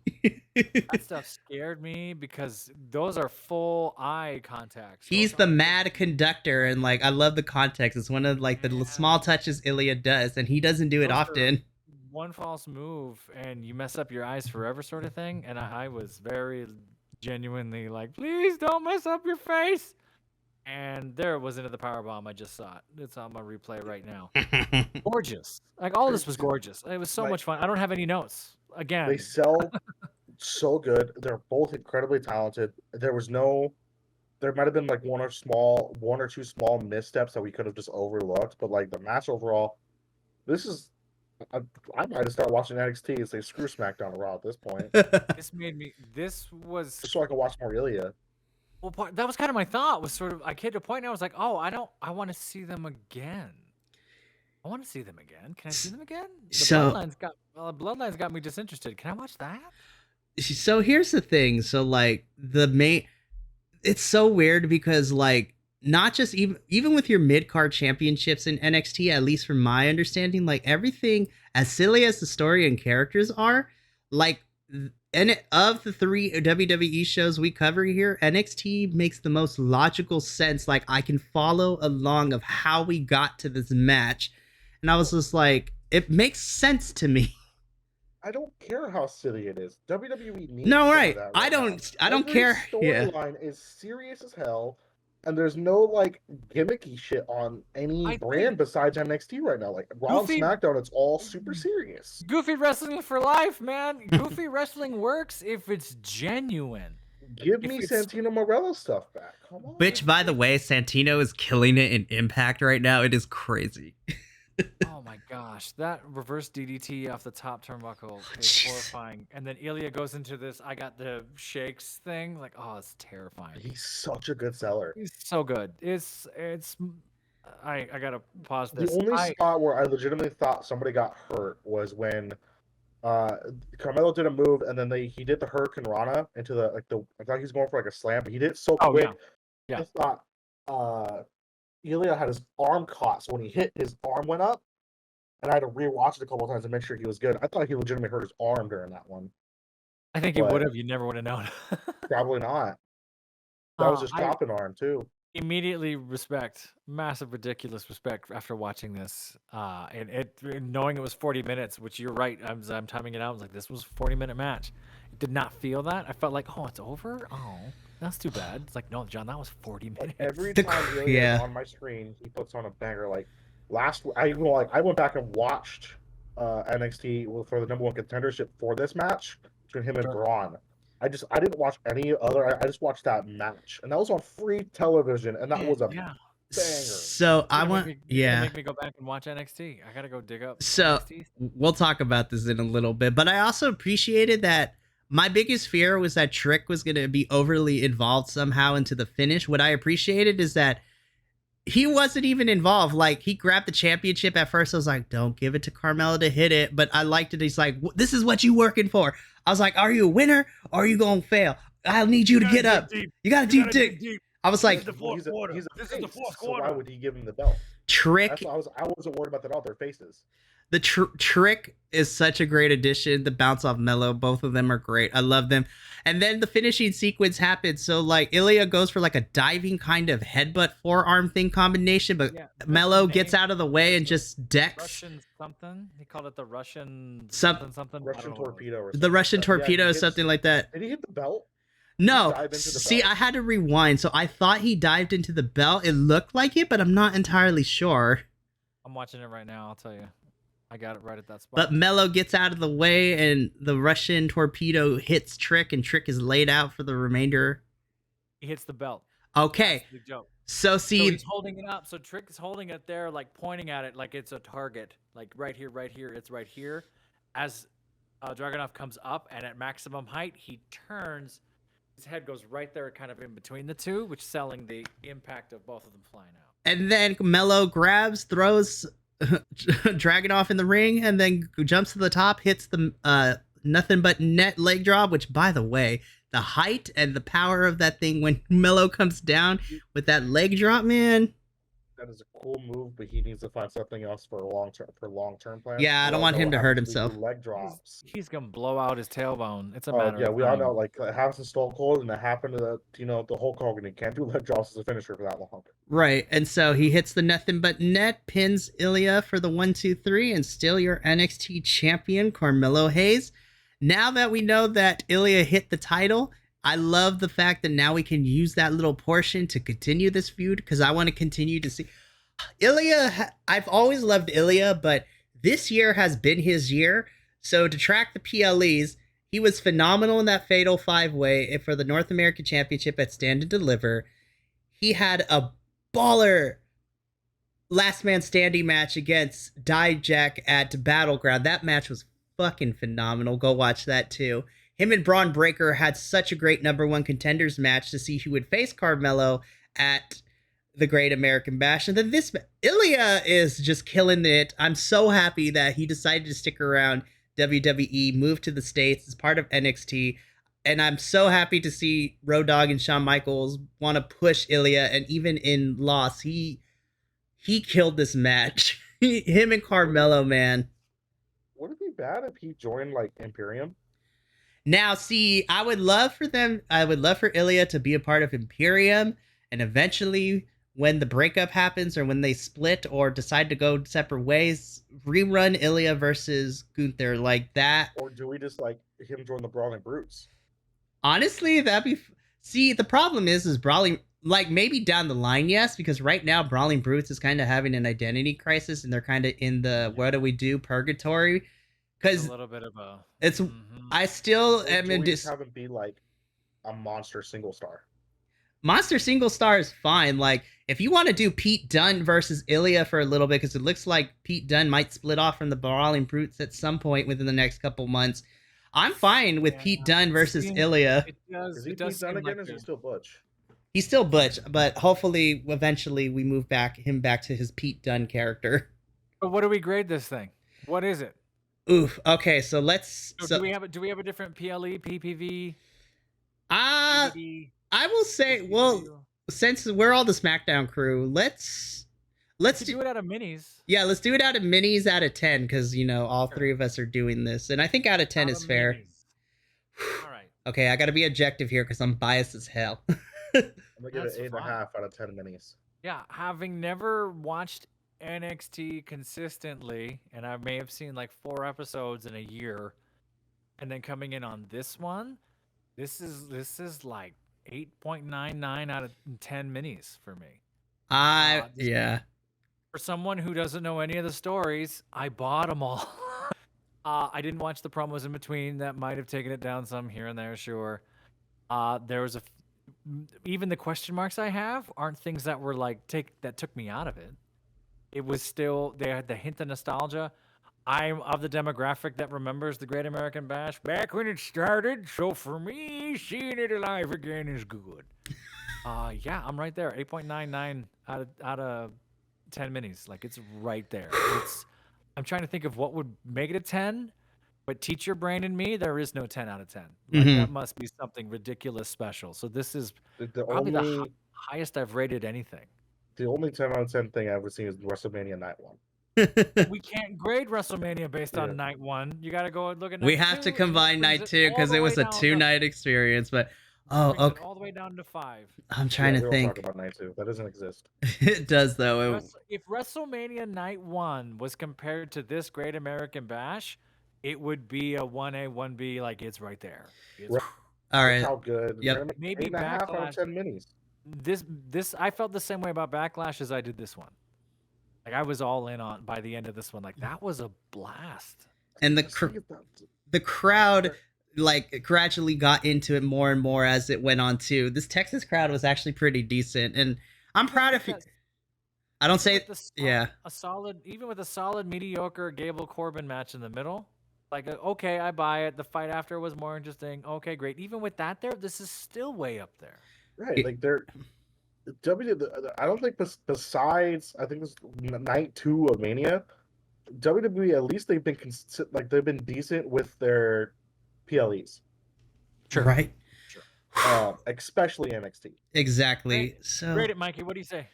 That stuff scared me because those are full eye contacts. He's Those the aren't just- mad conductor, and like I love the context. It's one of like the small touches Ilya does, and he doesn't do it Those are often. one false move and you mess up your eyes forever, sort of thing. And I was very genuinely like, please don't mess up your face. And there it was into the power bomb. I just saw it. It's on my replay right now. Gorgeous. Like all this was gorgeous. It was so Like- much fun. I don't have any notes. Again, They sell so good. They're both incredibly talented. There might have been like one or two small missteps that we could have just overlooked, but like the match overall, this is. I might have started watching NXT and say screw SmackDown and Raw at this point, this was just so I can watch more Ilya. well, that was kind of my thought. Was sort of I hit a point and I was like, oh, I want to see them again. I want to see them again. Can I see them again? The So- Bloodlines got me disinterested. Can I watch that? So here's the thing. So like it's so weird because like not just even with your mid card championships in NXT, at least from my understanding, like everything as silly as the story and characters are, like of the 3 WWE shows we cover here, NXT makes the most logical sense. Like I can follow along of how we got to this match, and I was just like, it makes sense to me. I don't care how silly it is. WWE needs No, some of right. that I now. don't Every care. Yeah. Storyline is serious as hell, and there's no like gimmicky shit on any I brand think- besides NXT right now. Like Raw and Goofy- SmackDown, it's all super serious. Goofy wrestling for life, man. Goofy wrestling works if it's genuine. Give If me it's- Santino Marella stuff back. Come on. Which, by the way, Santino is killing it in Impact right now. It is crazy. Oh my gosh, that reverse DDT off the top turnbuckle is Jeez. horrifying. And then Ilya goes into this I got the shakes thing. Like, oh, it's terrifying. He's such a good seller. He's so good. It's I gotta pause The this. only spot where I legitimately thought somebody got hurt was when Carmelo did a move and then he did the Hurricane Rana into I thought he was going for like a slam, but he did it so Oh, quick. yeah. I thought Ilya had his arm caught, so when he hit, his arm went up, and I had to rewatch it a couple times to make sure he was good. I thought he legitimately hurt his arm during that one. I think he but- would have. You never would have known. Probably not. That was his I chopping arm too. immediately massive, ridiculous respect after watching this. And knowing it was 40 minutes, which you're right. I'm timing it out. I was like, this was a 40-minute match. It did not feel that. I felt like, oh, it's over. Oh, that's too bad. It's like, no, John, that was 40 minutes. Every The time cr- Ilya yeah. is on my screen, he puts on a banger. Like I went back and watched NXT for the number one contendership for this match between him and Sure. Braun. I didn't watch any other. I just watched that match, and that was on free television, and that was a yeah. banger. So I want, Make me go back and watch NXT. I gotta go dig up. So NXT. we'll talk about this in a little bit, but I also appreciated that my biggest fear was that Trick was going to be overly involved somehow into the finish. What I appreciated is that he wasn't even involved. Like, he grabbed the championship at first. I was like, don't give it to Carmelo to hit it. But I liked it. He's like, this is what you working for. I was like, are you a winner or are you going to fail? I need you to get up. You got to deep dig. I was like, He's a This is the face, fourth so why quarter. would he give him the belt? Trick. That's why I wasn't worried about that. All their faces. The Trick is such a great addition. The bounce off Mello, both of them are great. I love them. And then the finishing sequence happens. So like Ilya goes for like a diving kind of headbutt forearm thing combination, but Mello gets out of the way and just decks. Russian something. He called it the Russian something. Russian torpedo or something. The Russian torpedo is something like that. Did he hit the belt? No. See, I had to rewind. So I thought he dived into the belt. It looked like it, but I'm not entirely sure. I'm watching it right now. I'll tell you. I got it right at that spot. But Mello gets out of the way, and the Russian torpedo hits Trick, and Trick is laid out for the remainder. He hits the belt. Okay. That's the joke. So he's holding it up. So Trick is holding it there, like pointing at it like it's a target. Like right here, it's right here. As Dragunov comes up, and at maximum height, he turns. His head goes right there, kind of in between the two, which selling the impact of both of them flying out. And then Mello grabs, throws Dragunov in the ring, and then jumps to the top, hits the nothing but net leg drop, which, by the way, the height and the power of that thing when Mello comes down with that leg drop, man. That is a cool move, but he needs to find something else for long term plan. Yeah, I don't want him to hurt himself. Leg drops. He's gonna blow out his tailbone. It's a matter. Yeah, of we time. all know, like it happens to Stone Cold, and it happened to the Hulk Hogan. He can't do leg drops as a finisher for that long. Right, and so he hits the nothing but net, pins Ilya for the 1-2-3, and still your NXT champion, Carmelo Hayes. Now that we know that Ilya hit the title, I love the fact that now we can use that little portion to continue this feud, because I want to continue to see Ilya. I've always loved Ilya, but this year has been his year. So to track the PLEs, he was phenomenal in that Fatal 5-Way for the North American Championship at Stand and Deliver. He had a baller last man standing match against Dijak at Battleground. That match was fucking phenomenal. Go watch that too. Him and Braun Breaker had such a great number one contenders match to see who would face Carmelo at the Great American Bash. And then this Ilya is just killing it. I'm so happy that he decided to stick around WWE, move to the States as part of NXT. And I'm so happy to see Road Dogg and Shawn Michaels want to push Ilya. And even in loss, he killed this match. Him and Carmelo, man. Would it be bad if he joined like Imperium? Now, see, I would love for Ilya to be a part of Imperium, and eventually, when the breakup happens or when they split or decide to go separate ways, rerun Ilya versus Gunther like that. Or do we just like him join the Brawling Brutes? Honestly, that'd be... See, the problem is Brawling... Like, maybe down the line, yes, because right now, Brawling Brutes is kind of having an identity crisis, and they're kind of in the what do we do purgatory. Because a little bit of a... It's... I still am in... have him be like a monster single star. Monster single star is fine. Like, if you want to do Pete Dunne versus Ilya for a little bit, because it looks like Pete Dunne might split off from the Brawling Brutes at some point within the next couple months, I'm fine with Pete Dunne versus Ilya. Is he Pete Dunne again, or is he still Butch? He's still Butch, but hopefully, eventually, we move him back to his Pete Dunne character. But what do we grade this thing? What is it? Oof. Okay, so let's. So do we have a different PLE, PPV? I will say, well, since we're all the SmackDown crew, let's do it out of minis. Yeah, let's do it out of minis out of 10, because all three of us are doing this, and I think out of 10 is fair. All right. Okay, I got to be objective here because I'm biased as hell. I'm gonna give it 8.5 out of 10 minis. Yeah, having never watched NXT consistently, and I may have seen like 4 episodes in a year, and then coming in on this one, this is like 8.99 out of 10 minis for me. Yeah. For someone who doesn't know any of the stories, I bought them all. I didn't watch the promos in between. That might have taken it down some here and there, sure. There was even the question marks I have aren't things that were like that took me out of it. It was still, they had the hint of nostalgia. I'm of the demographic that remembers the Great American Bash back when it started. So for me, seeing it alive again is good. Yeah, I'm right there. 8.99 out of 10 minis. Like, it's right there. I'm trying to think of what would make it a 10, but teacher brain and me, there is no 10 out of 10. Like, that must be something ridiculous special. So this is probably the highest I've rated anything. The only 10 out of 10 thing I've ever seen is WrestleMania Night 1. We can't grade WrestleMania based on Yeah. night 1. You got to go and look at night We 2. have to and that combine brings night it 2 all because the it way was a down to- 2-night experience. But brings it okay, all the way down to 5. I'm trying we to don't think. talk about Night 2. That doesn't exist. It does though. If WrestleMania Night 1 was compared to this Great American Bash, it would be a 1A, 1B, like it's right there. It's Right. All That's right. how good. Yep. We're gonna make Maybe 8.5 out Backlash- of 10 minis. This I felt the same way about Backlash as I did this one. Like I was all in on by the end of this one. Like that was a blast. And the Just think about it. the crowd like gradually got into it more and more as it went on too. This Texas crowd was actually pretty decent, and I'm proud of you. I don't say yeah. A solid, even with a solid mediocre Gable Corbin match in the middle. Like okay, I buy it. The fight after was more interesting. Okay, great. Even with that, this is still way up there. Right, like they're I don't think besides I think this night 2 of Mania, WWE at least they've been they've been decent with their PLEs, Sure. Right. especially NXT. Exactly. Great. So Rate it, Mikey. What do you say?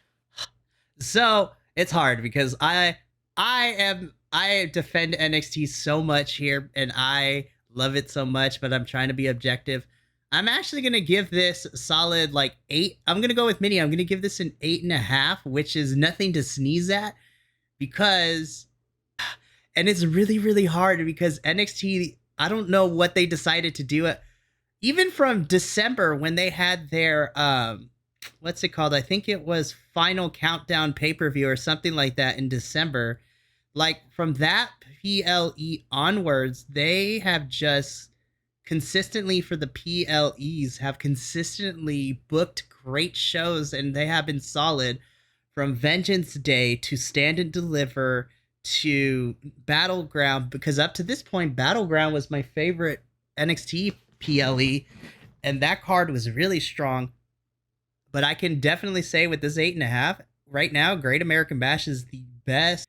So it's hard because I defend NXT so much here and I love it so much, but I'm trying to be objective. I'm actually gonna give this solid like 8. I'm gonna go with Minnie. I'm gonna give this an 8.5, which is nothing to sneeze at, because and it's really, really hard because NXT, I don't know what they decided to do. Even from December when they had their what's it called? I think it was Final Countdown pay-per-view or something like that in December. Like from that PLE onwards, they have just consistently for the PLEs have consistently booked great shows, and they have been solid from Vengeance Day to Stand and Deliver to Battleground, because up to this point Battleground was my favorite NXT PLE and that card was really strong. But I can definitely say with this 8.5 right now, Great American Bash is the best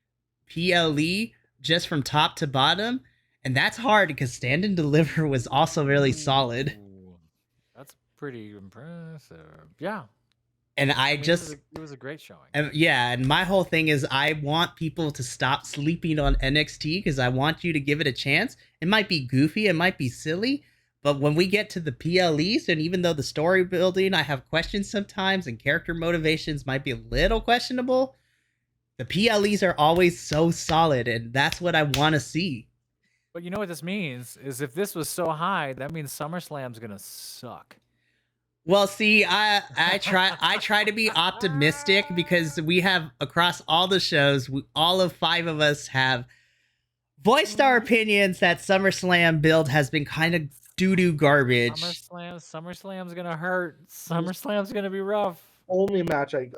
PLE just from top to bottom. And that's hard because Stand and Deliver was also really solid. Ooh, that's pretty impressive. Yeah. And It was a great showing. And my whole thing is I want people to stop sleeping on NXT because I want you to give it a chance. It might be goofy, it might be silly, but when we get to the PLEs, and even though the story building, I have questions sometimes, and character motivations might be a little questionable, the PLEs are always so solid, and that's what I want to see. But you know what this means is if this was so high, that means SummerSlam's gonna suck. Well, see, I try to be optimistic because we have across all the shows, all of 5 of us have voiced our opinions that SummerSlam build has been kind of doo-doo garbage. SummerSlam's gonna hurt. SummerSlam's gonna be rough. Only match I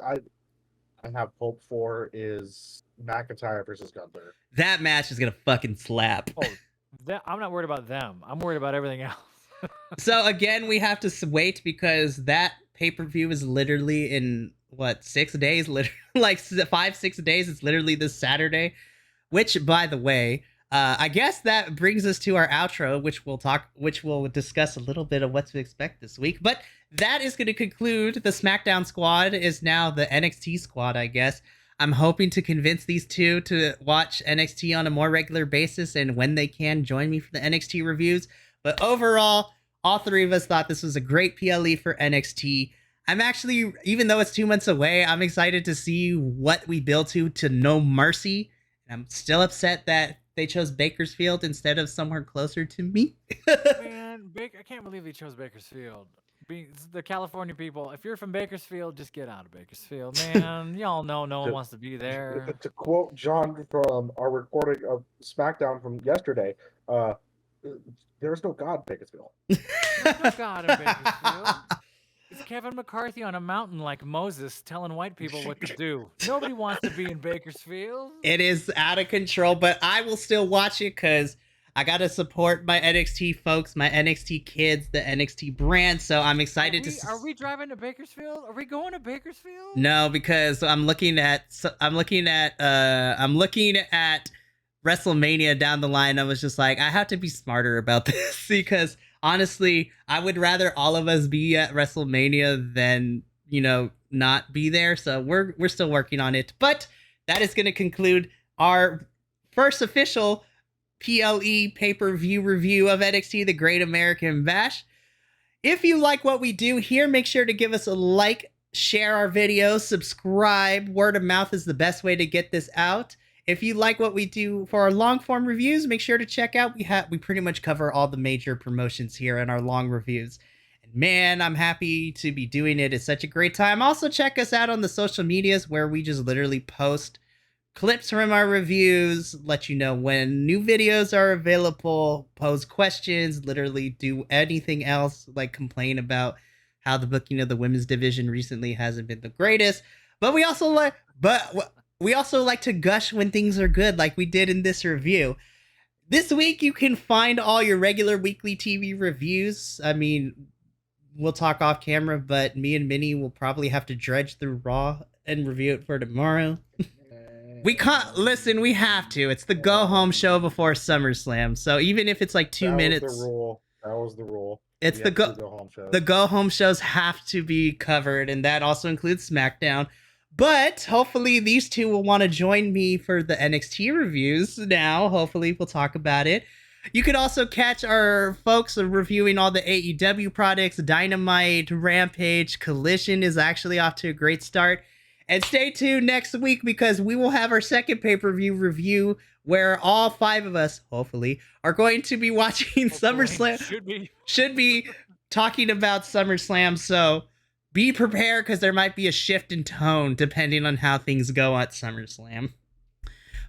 have hope for is McIntyre versus Gunther. That match is gonna fucking slap. Oh, I'm not worried about them. I'm worried about everything else. So again, we have to wait because that pay-per-view is literally in what 6 days, literally like 5-6 days. It's literally this Saturday, which by the way, I guess that brings us to our outro, which we'll discuss a little bit of what to expect this week. But that is going to conclude the SmackDown squad is now the NXT squad, I guess. I'm hoping to convince these two to watch NXT on a more regular basis, and when they can, join me for the NXT reviews. But overall, all 3 of us thought this was a great PLE for NXT. I'm actually, even though it's 2 months away, I'm excited to see what we build to No Mercy. I'm still upset that they chose Bakersfield instead of somewhere closer to me. Man, I can't believe they chose Bakersfield. The California people, if you're from Bakersfield, just get out of Bakersfield, man. Y'all know no one wants to be there. To quote John from our recording of SmackDown from yesterday, there's no God in Bakersfield. There's no God in Bakersfield. It's Kevin McCarthy on a mountain like Moses telling white people what to do. Nobody wants to be in Bakersfield. It is out of control, but I will still watch it because I got to support my NXT folks, my NXT kids, the NXT brand. So I'm excited Are we driving to Bakersfield? Are we going to Bakersfield? No, because I'm looking at WrestleMania down the line. I was just like, I have to be smarter about this because honestly, I would rather all of us be at WrestleMania than, not be there. So we're still working on it. But that is going to conclude our first official PLE pay-per-view review of NXT The Great American Bash. If you like what we do here, make sure to give us a like, share our videos, subscribe. Word of mouth is the best way to get this out. If you like what we do for our long form reviews, make sure to check out. We pretty much cover all the major promotions here in our long reviews. And man, I'm happy to be doing it. It's such a great time. Also, check us out on the social medias where we just literally post clips from our reviews, let you know when new videos are available, pose questions, literally do anything else, like complain about how the booking of the women's division recently hasn't been the greatest. But we also like to gush when things are good, like we did in this review. This week, you can find all your regular weekly TV reviews. I mean, we'll talk off camera, but me and Minnie will probably have to dredge through Raw and review it for tomorrow. We can't listen. We have to. It's the go home show before SummerSlam. So even if it's like 2 minutes, was the rule. That was the rule. It's the go home show. The go home shows have to be covered, and that also includes SmackDown. But hopefully these two will want to join me for the NXT reviews now. Hopefully we'll talk about it. You could also catch our folks reviewing all the AEW products. Dynamite, Rampage, Collision is actually off to a great start. And stay tuned next week because we will have our second pay-per-view review where all 5 of us, hopefully, are going to be watching SummerSlam. Should be talking about SummerSlam. So be prepared because there might be a shift in tone depending on how things go at SummerSlam.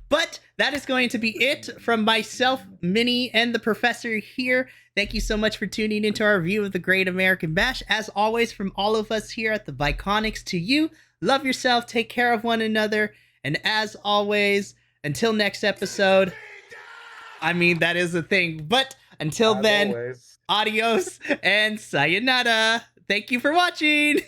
But that is going to be it from myself, Minnie, and the Professor here. Thank you so much for tuning into our review of the Great American Bash. As always, from all of us here at the Viconics to you, love yourself, take care of one another, and as always, until next episode, I mean, that is the thing, but until then, adios and sayonara. Thank you for watching.